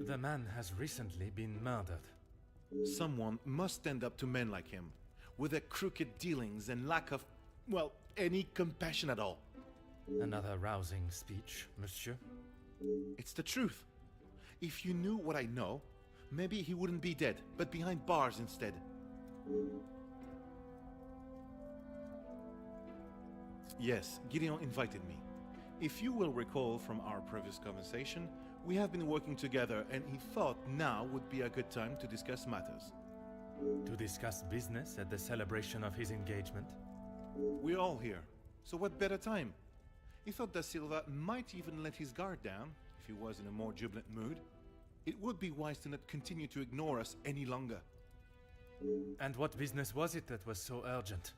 B: The man has recently been murdered.
K: Someone must stand up to men like him, with their crooked dealings and lack of, well, any compassion at all.
B: Another rousing speech, monsieur.
K: It's the truth. If you knew what I know, maybe he wouldn't be dead, but behind bars instead. Yes, Gideon invited me. If you will recall from our previous conversation, we have been working together and he thought now would be a good time to discuss matters.
B: To discuss business at the celebration of his engagement?
K: We're all here, so what better time? He thought Da Silva might even let his guard down, if he was in a more jubilant mood. It would be wise to not continue to ignore us any longer.
B: And what business was it that was so urgent?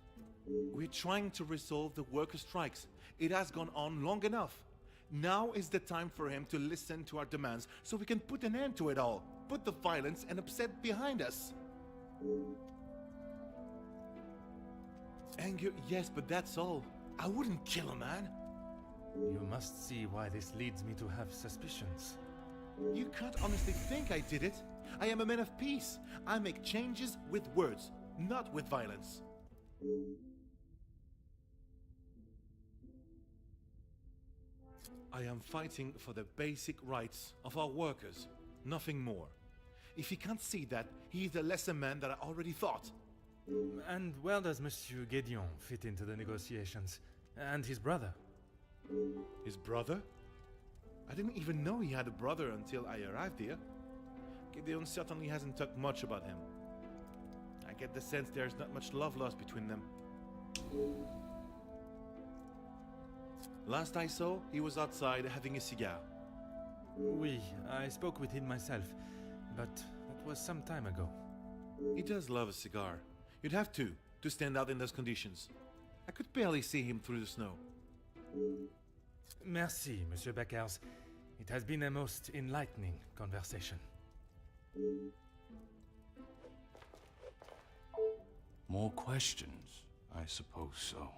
K: We're trying to resolve the worker strikes. It has gone on long enough. Now is the time for him to listen to our demands so we can put an end to it all. Put the violence and upset behind us. Anger, yes, but that's all. I wouldn't kill a man.
B: You must see why this leads me to have suspicions.
K: You can't honestly think I did it. I am a man of peace. I make changes with words, not with violence. I am fighting for the basic rights of our workers, nothing more. If he can't see that, he is a lesser man than I already thought.
B: And where does Monsieur Gédéon fit into the negotiations? And his brother?
K: His brother? I didn't even know he had a brother until I arrived here. Gédéon certainly hasn't talked much about him. I get the sense there's not much love lost between them. Last I saw, he was outside having a cigar.
B: Oui, I spoke with him myself, but that was some time ago.
K: He does love a cigar. You'd have to stand out in those conditions. I could barely see him through the snow.
B: Merci, Monsieur Beckers. It has been a most enlightening conversation.
L: More questions? I suppose so.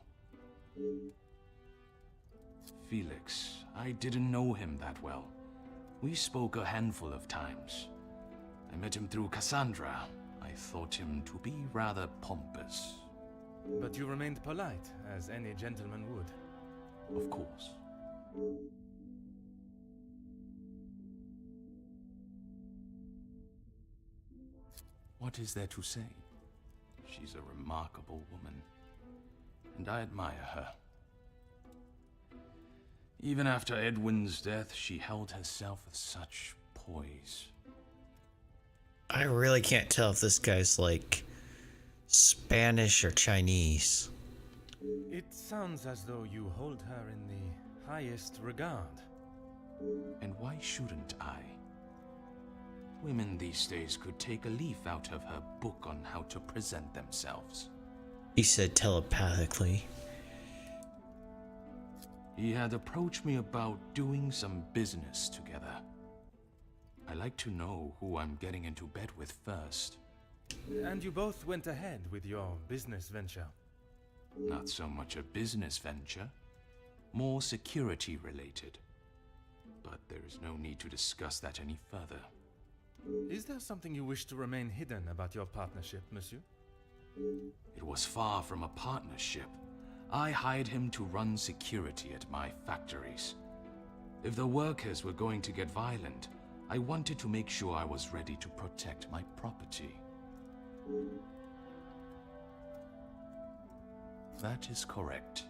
L: Felix, I didn't know him that well. We spoke a handful of times. I met him through Cassandra. I thought him to be rather pompous.
B: But you remained polite, as any gentleman would.
L: Of course. What is there to say? She's a remarkable woman, and I admire her. Even after Edwin's death, she held herself with such poise.
A: I really can't tell if this guy's like Spanish or Chinese.
B: It sounds as though you hold her in the highest regard.
L: And why shouldn't I? Women these days could take a leaf out of her book on how to present themselves.
A: He said telepathically.
L: He had approached me about doing some business together. I like to know who I'm getting into bed with first.
B: And you both went ahead with your business venture.
L: Not so much a business venture, more security related. But there is no need to discuss that any further.
B: Is there something you wish to remain hidden about your partnership, monsieur?
L: It was far from a partnership. I hired him to run security at my factories. If the workers were going to get violent, I wanted to make sure I was ready to protect my property. That is correct.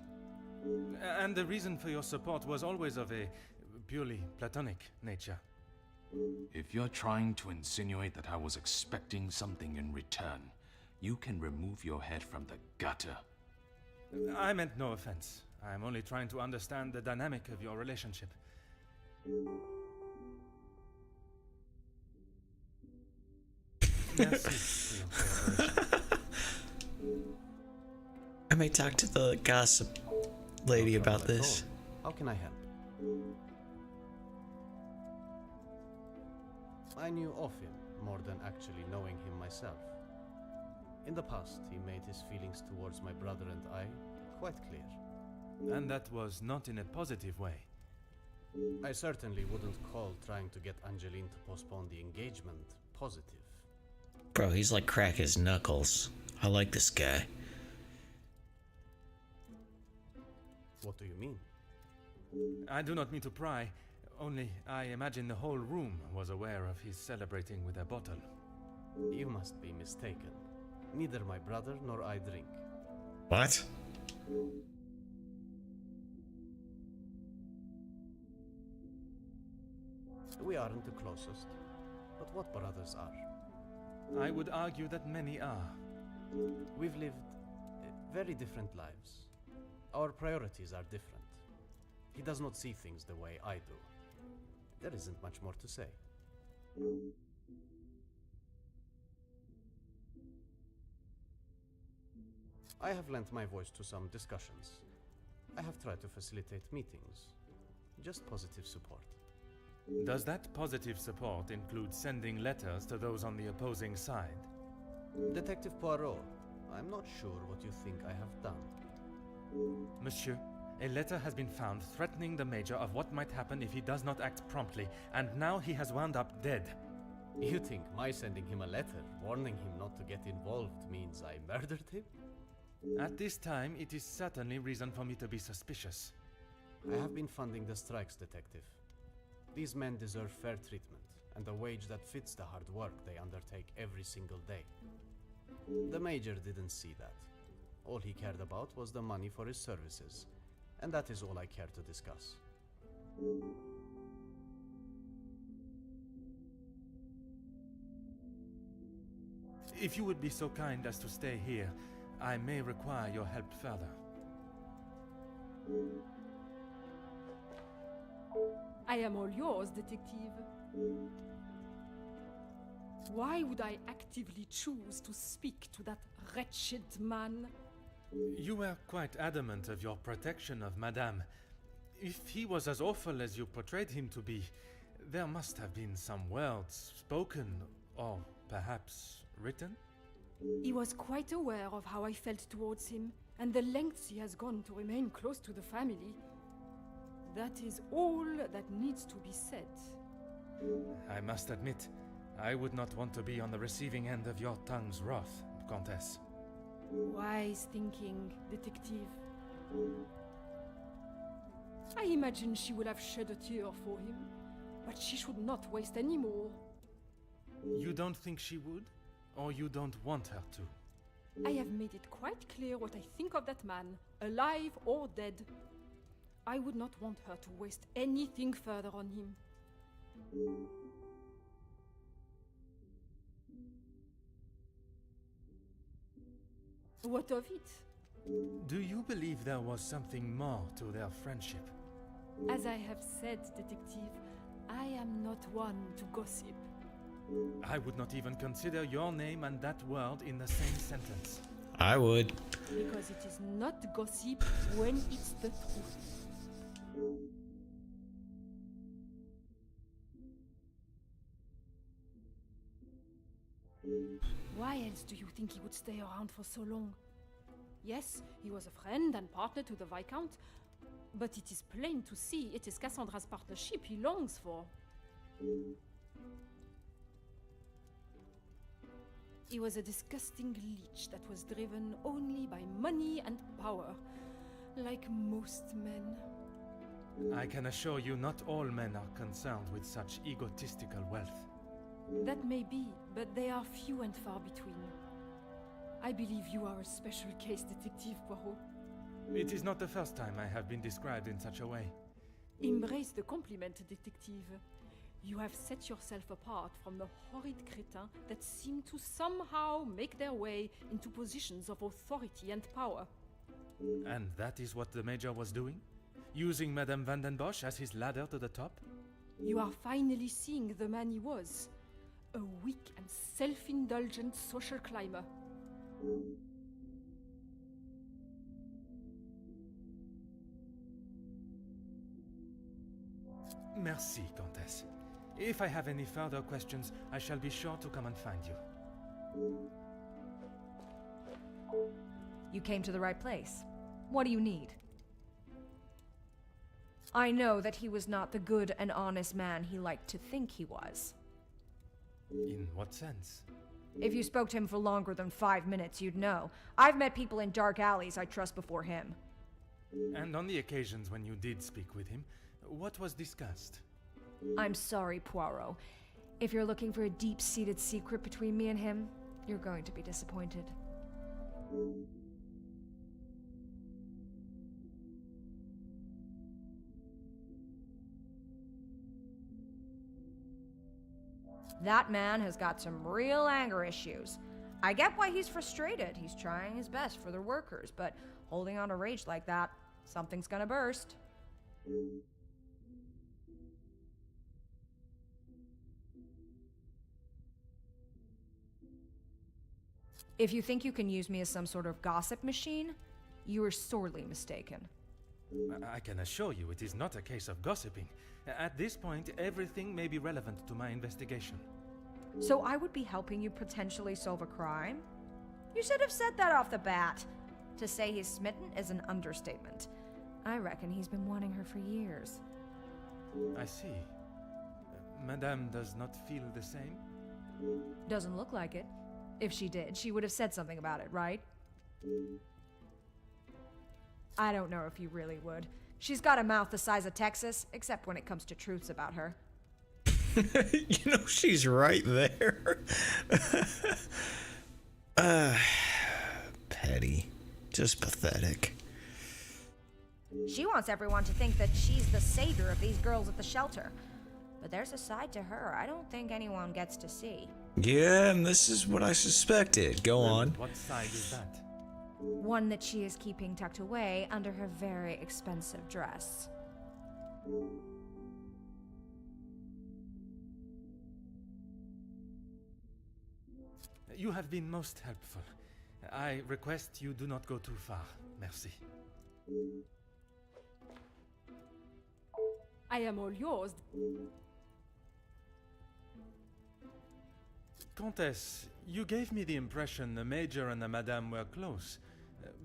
B: And the reason for your support was always of a purely platonic nature.
L: If you're trying to insinuate that I was expecting something in return, you can remove your head from the gutter.
B: I meant no offense. I'm only trying to understand the dynamic of your relationship. Merci for your cooperation.
A: I may talk to the gossip lady about this.
N: How can I help? I knew of him more than actually knowing him myself. In the past, he made his feelings towards my brother and I quite clear.
B: And that was not in a positive way.
N: I certainly wouldn't call trying to get Angeline to postpone the engagement positive.
A: Bro, he's like crack his knuckles. I like this guy.
N: What do you mean?
B: I do not mean to pry, only I imagine the whole room was aware of his celebrating with a bottle.
N: You must be mistaken. Neither my brother nor I drink.
A: What?
N: We aren't the closest, but what brothers are?
B: I would argue that many are.
N: We've lived very different lives. Our priorities are different. He does not see things the way I do. There isn't much more to say. I have lent my voice to some discussions. I have tried to facilitate meetings. Just positive support.
B: Does that positive support include sending letters to those on the opposing side?
N: Detective Poirot, I'm not sure what you think I have done.
B: Monsieur, a letter has been found threatening the Major of what might happen if he does not act promptly, and now he has wound up dead.
N: You think my sending him a letter warning him not to get involved means I murdered him?
B: At this time, it is certainly reason for me to be suspicious.
N: I have been funding the strikes, Detective. These men deserve fair treatment, and a wage that fits the hard work they undertake every single day. The Major didn't see that. All he cared about was the money for his services, and that is all I care to discuss.
B: If you would be so kind as to stay here, I may require your help further.
H: I am all yours, Detective. Why would I actively choose to speak to that wretched man?
B: You were quite adamant of your protection of Madame. If he was as awful as you portrayed him to be, there must have been some words spoken, or perhaps written?
H: He was quite aware of how I felt towards him, and the lengths he has gone to remain close to the family. That is all that needs to be said.
B: I must admit, I would not want to be on the receiving end of your tongue's wrath, Countess.
H: Wise thinking, Detective. I imagine she will have shed a tear for him, but she should not waste any more.
B: You don't think she would? Or you don't want her to?
H: I have made it quite clear what I think of that man, alive or dead. I would not want her to waste anything further on him. What of it?
B: Do you believe there was something more to their friendship?
H: As I have said, Detective, I am not one to gossip.
B: I would not even consider your name and that word in the same sentence.
A: I would.
H: Because it is not gossip when it's the truth. Why else do you think he would stay around for so long? Yes, he was a friend and partner to the Viscount, but it is plain to see it is Cassandra's partnership he longs for. He was a disgusting leech that was driven only by money and power, like most men.
B: I can assure you not all men are concerned with such egotistical wealth.
H: That may be, but they are few and far between. I believe you are a special case, Detective Poirot.
B: It is not the first time I have been described in such a way.
H: Embrace the compliment, Detective. You have set yourself apart from the horrid crétins that seem to somehow make their way into positions of authority and power.
B: And that is what the Major was doing? Using Madame van den Bosch as his ladder to the top?
H: You are finally seeing the man he was. A weak and self-indulgent social climber.
B: Merci, Countess. If I have any further questions, I shall be sure to come and find you.
J: You came to the right place. What do you need? I know that he was not the good and honest man he liked to think he was.
B: In what sense?
J: If you spoke to him for longer than 5 minutes, you'd know. I've met people in dark alleys I trust before him.
B: And on the occasions when you did speak with him, what was discussed?
J: I'm sorry, Poirot. If you're looking for a deep-seated secret between me and him, you're going to be disappointed. That man has got some real anger issues. I get why he's frustrated. He's trying his best for the workers, but holding on to rage like that, something's gonna burst. If you think you can use me as some sort of gossip machine, you are sorely mistaken.
B: I can assure you it is not a case of gossiping. At this point, everything may be relevant to my investigation.
J: So I would be helping you potentially solve a crime? You should have said that off the bat. To say he's smitten is an understatement. I reckon he's been wanting her for years.
B: I see. Madame does not feel the same?
J: Doesn't look like it. If she did, she would have said something about it, right? I don't know if you really would. She's got a mouth the size of Texas, except when it comes to truths about her.
A: You know, she's right there. Petty. Just pathetic.
C: She wants everyone to think that she's the savior of these girls at the shelter. But there's a side to her I don't think anyone gets to see.
A: Yeah, and this is what I suspected. Go on.
B: What side is that?
C: One that she is keeping tucked away under her very expensive dress.
B: You have been most helpful. I request you do not go too far. Merci.
H: I am all yours.
B: Countess, you gave me the impression the Major and the Madame were close.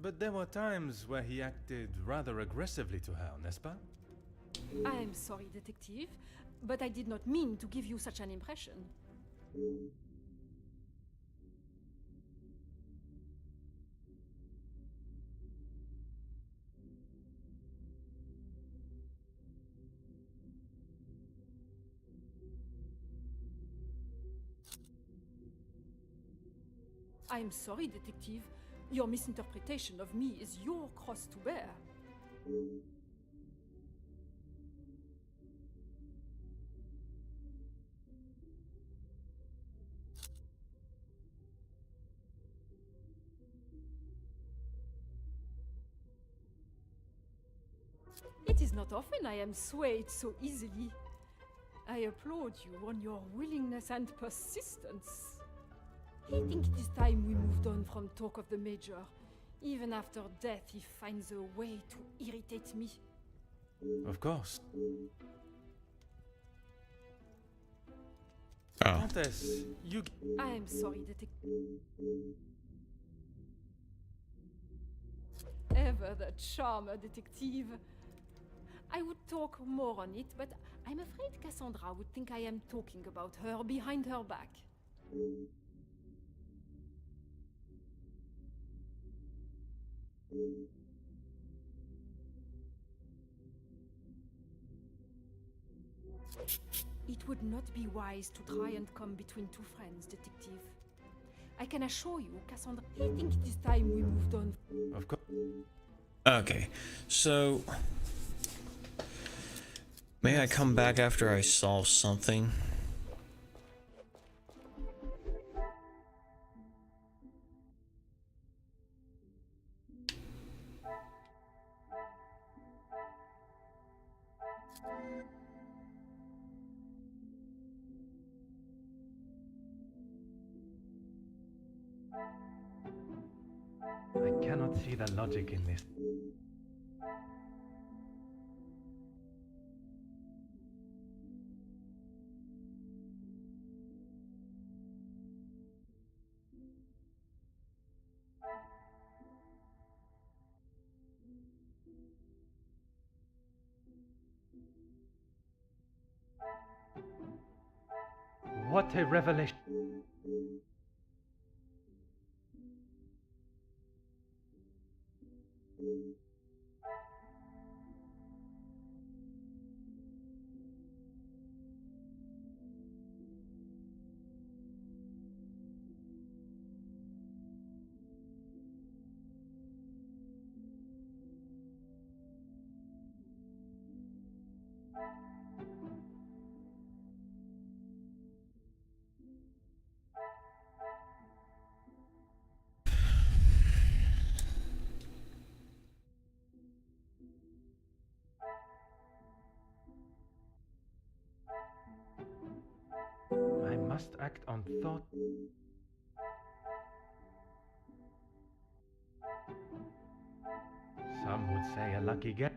B: But there were times where he acted rather aggressively to her, n'est-ce pas?
H: I am sorry, detective, but I did not mean to give you such an impression. I am sorry, detective. Your misinterpretation of me is your cross to bear. It is not often I am swayed so easily. I applaud you on your willingness and persistence. I think it is time we moved on from talk of the Major. Even after death, he finds a way to irritate me.
B: Of course.
A: Oh.
B: Countess, you...
H: I am sorry, detective. Ever the charmer, detective. I would talk more on it, but I'm afraid Cassandra would think I am talking about her behind her back. It would not be wise to try and come between two friends, detective. I can assure you, Cassandra, I think it is time we moved on.
B: Of course.
A: Okay, so... May I come back after I solve something?
B: cannot see the logic in this. What a revelation! I must act on thought. Some would say a lucky guess.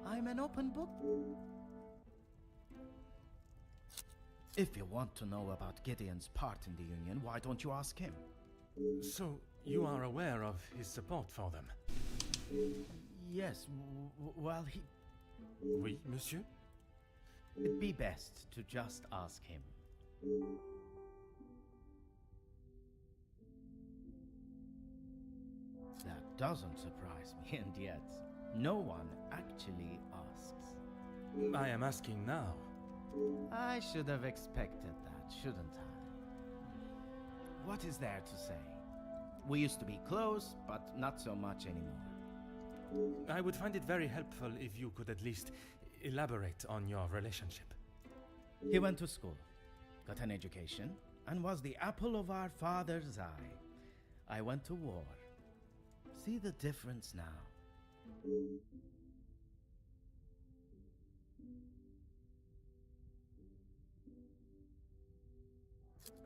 F: I'm an open book. If you want to know about Gideon's part in the Union, why don't you ask him?
B: So, you are aware of his support for them?
F: Yes, well, he...
B: Oui, monsieur?
F: It'd be best to just ask him. That doesn't surprise me, and yet, no one actually asks.
B: I am asking now.
F: I should have expected that, shouldn't I? What is there to say? We used to be close, but not so much anymore.
B: I would find it very helpful if you could at least elaborate on your relationship.
F: He went to school, got an education, and was the apple of our father's eye. I went to war. See the difference now?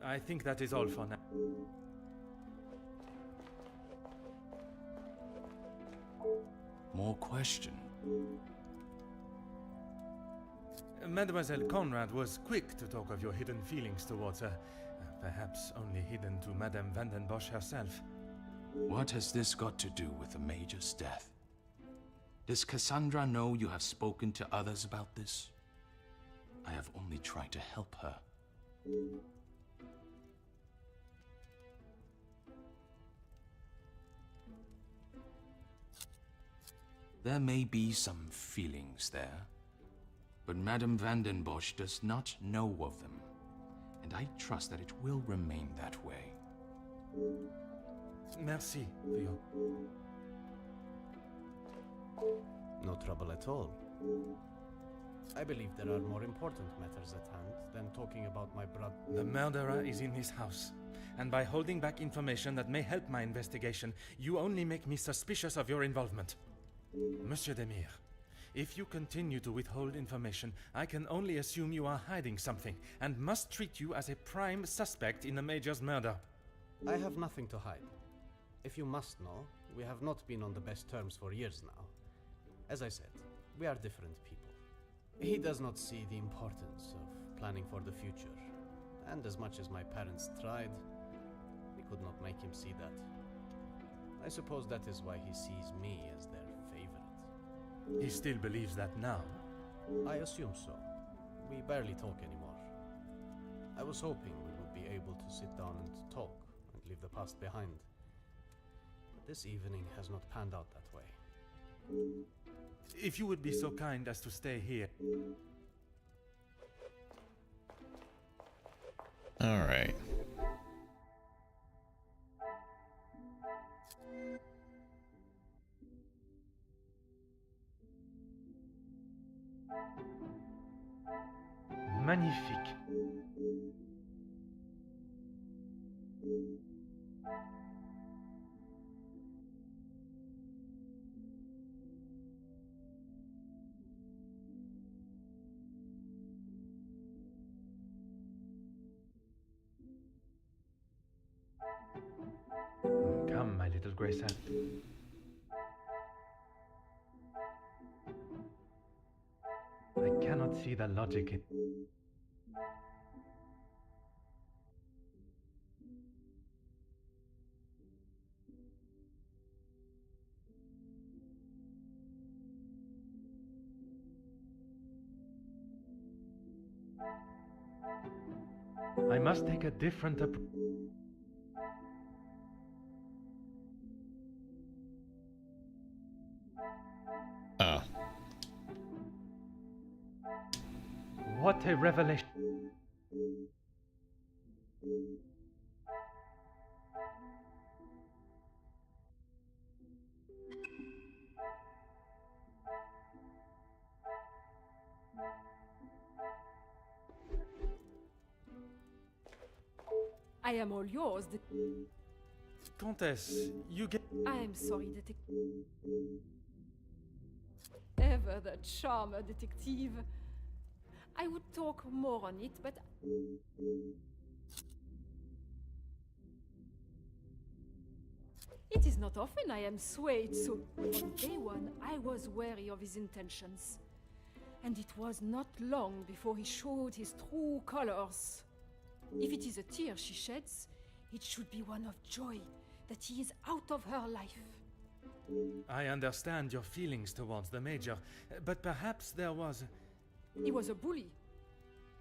B: I think that is all for now.
L: More question?
B: Mademoiselle Conrad was quick to talk of your hidden feelings towards her. Perhaps only hidden to Madame van den Bosch herself.
L: What has this got to do with the Major's death? Does Cassandra know you have spoken to others about this? I have only tried to help her. There may be some feelings there, but Madame van den Bosch does not know of them, and I trust that it will remain that way.
B: Merci for your...
N: No trouble at all. I believe there are more important matters at hand than talking about my brother.
B: The murderer is in this house, and by holding back information that may help my investigation, you only make me suspicious of your involvement. Monsieur Demir, if you continue to withhold information, I can only assume you are hiding something, and must treat you as a prime suspect in the Major's murder.
N: I have nothing to hide. If you must know, we have not been on the best terms for years now. As I said, we are different people. He does not see the importance of planning for the future, and as much as my parents tried, we could not make him see that. I suppose that is why he sees me as their favorite.
B: He still believes that now?
N: I assume so. We barely talk anymore. I was hoping we would be able to sit down and talk and leave the past behind. But this evening has not panned out that way.
B: If you would be so kind as to stay here.
A: All right.
B: Magnifique. Come, my little grey self. I cannot see the logic in... I must take a different approach.
A: Oh.
B: What a revelation.
H: I am all yours,
B: Countess, you get...
H: I am sorry, detective. Ever the charmer, detective. I would talk more on it, but... It is not often I am swayed, so from day one I was wary of his intentions. And it was not long before he showed his true colors. If it is a tear she sheds, it should be one of joy that he is out of her life.
B: I understand your feelings towards the Major, but perhaps there was...
H: He was a bully.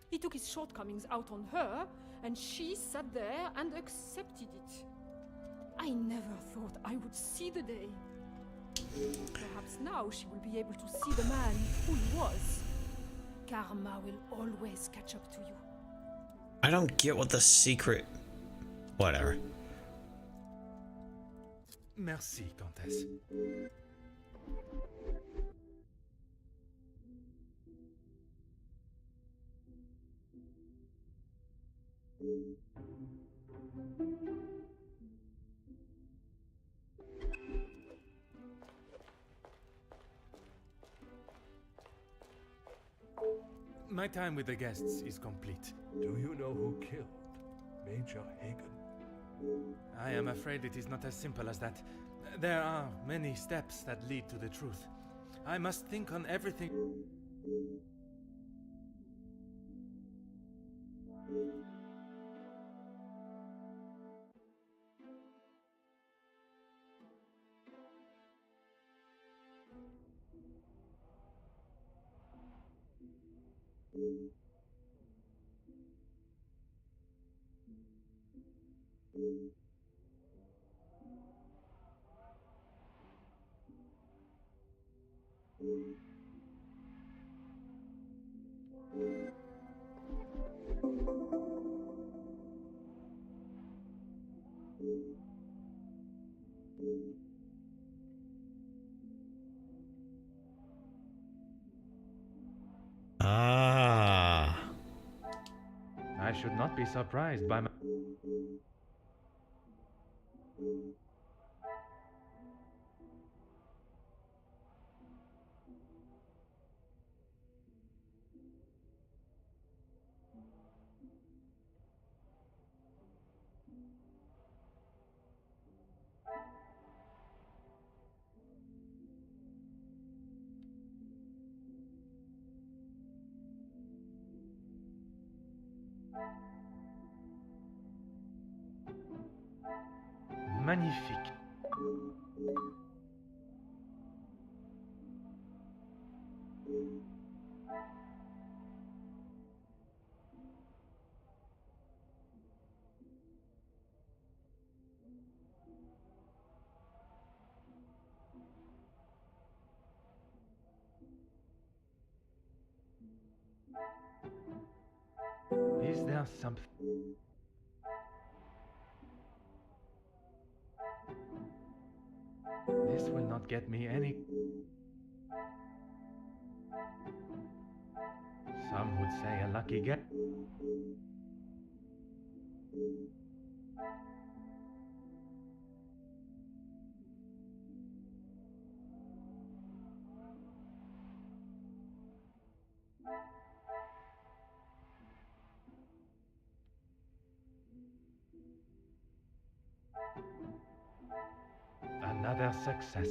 H: He took his shortcomings out on her, and she sat there and accepted it. I never thought I would see the day. Perhaps now she will be able to see the man who he was. Karma will always catch up to you.
A: I don't get what the secret... Whatever.
B: Merci, Countess. My time with the guests is complete.
D: Do you know who killed Major Hagen?
B: I am afraid it is not as simple as that. There are many steps that lead to the truth. I must think on everything.
A: Ah.
B: I should not be surprised by my... Magnifique. Is there something... This will not get me any... Some would say a lucky get.
D: Another success.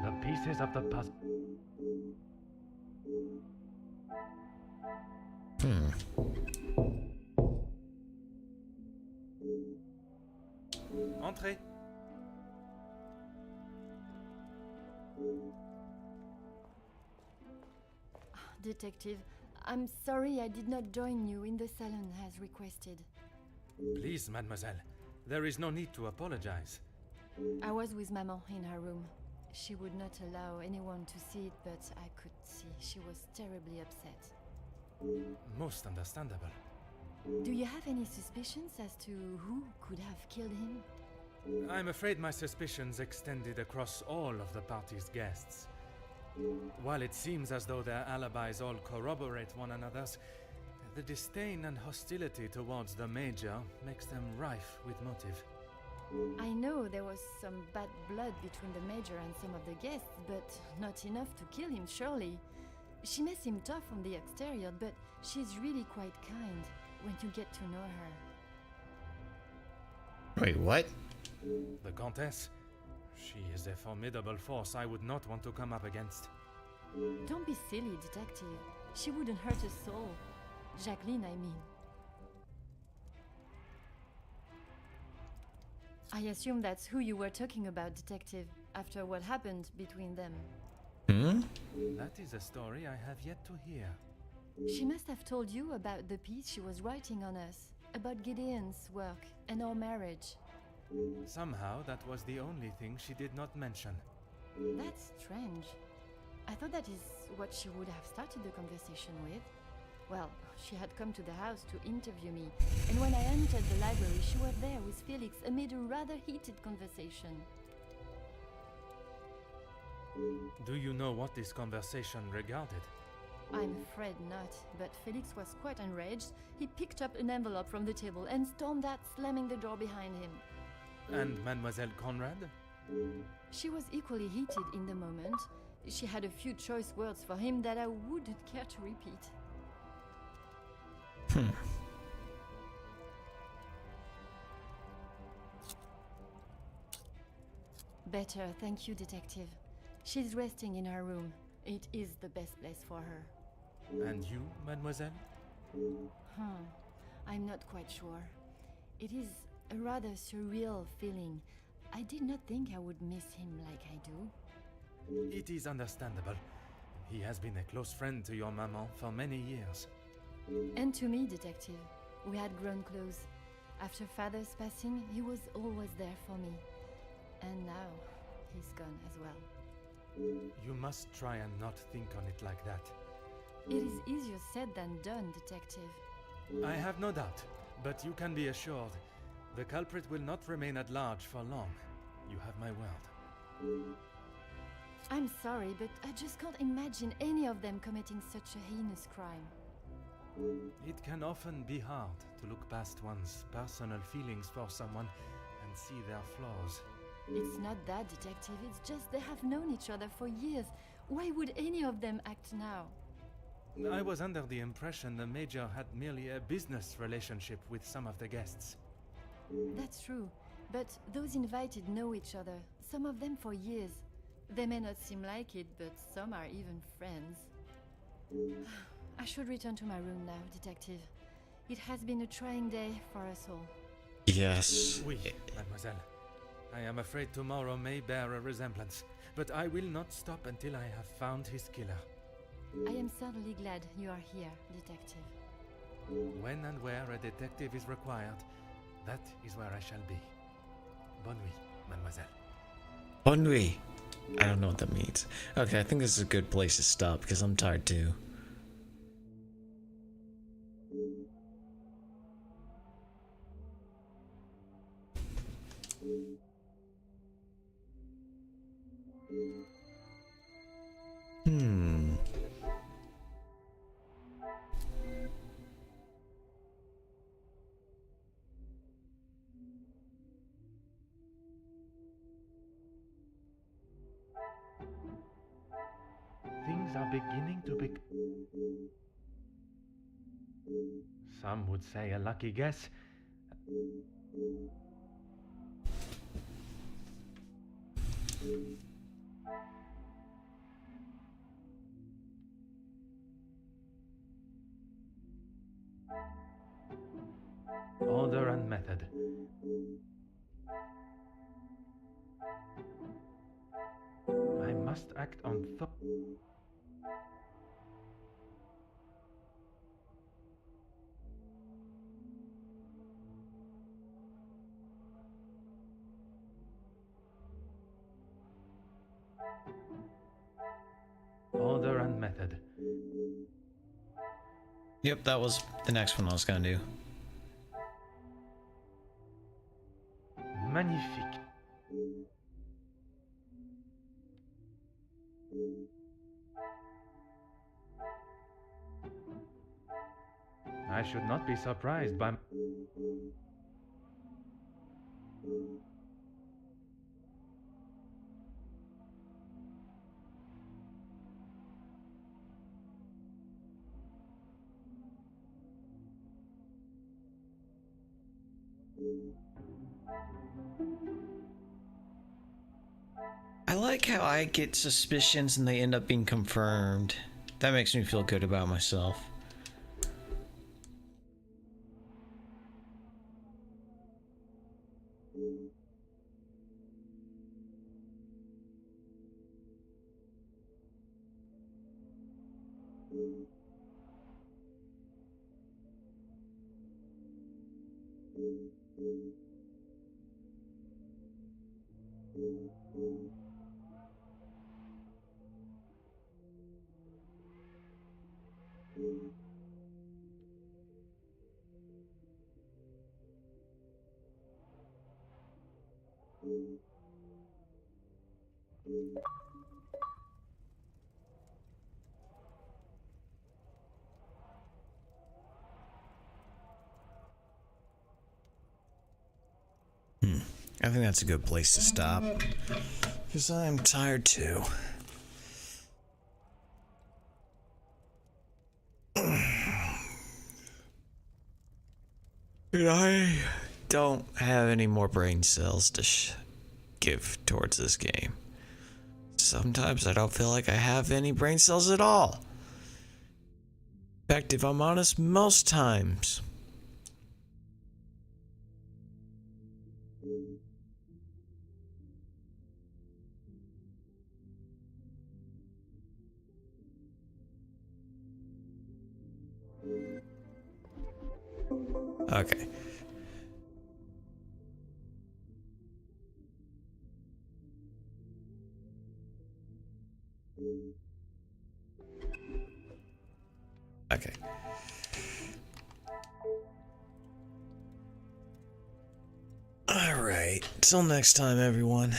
D: The pieces of the puzzle.
B: Entrez.
M: Detective, I'm sorry I did not join you in the salon as requested.
B: Please, mademoiselle. There is no need to apologize.
M: I was with Maman in her room. She would not allow anyone to see it, but I could see she was terribly upset.
B: Most understandable.
M: Do you have any suspicions as to who could have killed him?
B: I'm afraid my suspicions extended across all of the party's guests. While it seems as though their alibis all corroborate one another's, the disdain and hostility towards the Major makes them rife with motive.
M: I know there was some bad blood between the Major and some of the guests, but not enough to kill him, surely. She may seem tough on the exterior, but she's really quite kind when you get to know her.
A: Wait, what?
B: The Countess? She is a formidable force I would not want to come up against.
M: Don't be silly, Detective. She wouldn't hurt a soul. Jacqueline, I mean. I assume that's who you were talking about, Detective, after what happened between them.
B: That is a story I have yet to hear.
M: She must have told you about the piece she was writing on us, about Gideon's work and our marriage.
B: Somehow that was the only thing she did not mention.
M: That's strange. I thought that is what she would have started the conversation with. Well, she had come to the house to interview me, and when I entered the library, she was there with Felix amid a rather heated conversation.
B: Do you know what this conversation regarded?
M: I'm afraid not, but Felix was quite enraged. He picked up an envelope from the table and stormed out, slamming the door behind him.
B: And Mademoiselle Conrad?
M: She was equally heated in the moment. She had a few choice words for him that I wouldn't care to repeat. Better, thank you, Detective. She's resting in her room. It is the best place for her.
B: And you, mademoiselle?
M: I'm not quite sure. It is a rather surreal feeling. I did not think I would miss him like I do.
B: It is understandable. He has been a close friend to your maman for many years.
M: And to me, Detective. We had grown close. After Father's passing, he was always there for me. And now, he's gone as well.
B: You must try and not think on it like that.
M: It is easier said than done, Detective.
B: I have no doubt, but you can be assured the culprit will not remain at large for long. You have my word.
M: I'm sorry, but I just can't imagine any of them committing such a heinous crime.
B: It can often be hard to look past one's personal feelings for someone and see their flaws.
M: It's not that, Detective. It's just they have known each other for years. Why would any of them act now?
B: I was under the impression the Major had merely a business relationship with some of the guests.
M: That's true, but those invited know each other, some of them for years. They may not seem like it, but some are even friends. I should return to my room now, Detective. It has been a trying day for us all.
A: Yes.
B: Oui, mademoiselle. I am afraid tomorrow may bear a resemblance, but I will not stop until I have found his killer.
M: I am certainly glad you are here, Detective.
B: When and where a detective is required, that is where I shall be. Bonne nuit, mademoiselle.
A: Bonne nuit. I don't know what that means. Okay, I think this is a good place to stop because I'm tired too.
B: beginning to be... Some would say a lucky guess. Order and method. I must act on Order and method.
A: Yep, that was the next one I was gonna do.
B: Magnifique. I should not be surprised by...
A: I like how I get suspicions and they end up being confirmed. That makes me feel good about myself. I think that's a good place to stop, because I'm tired too. And I don't have any more brain cells to give towards this game. Sometimes I don't feel like I have any brain cells at all. In fact, if I'm honest, most times. Okay. Okay. All right. Till next time, everyone.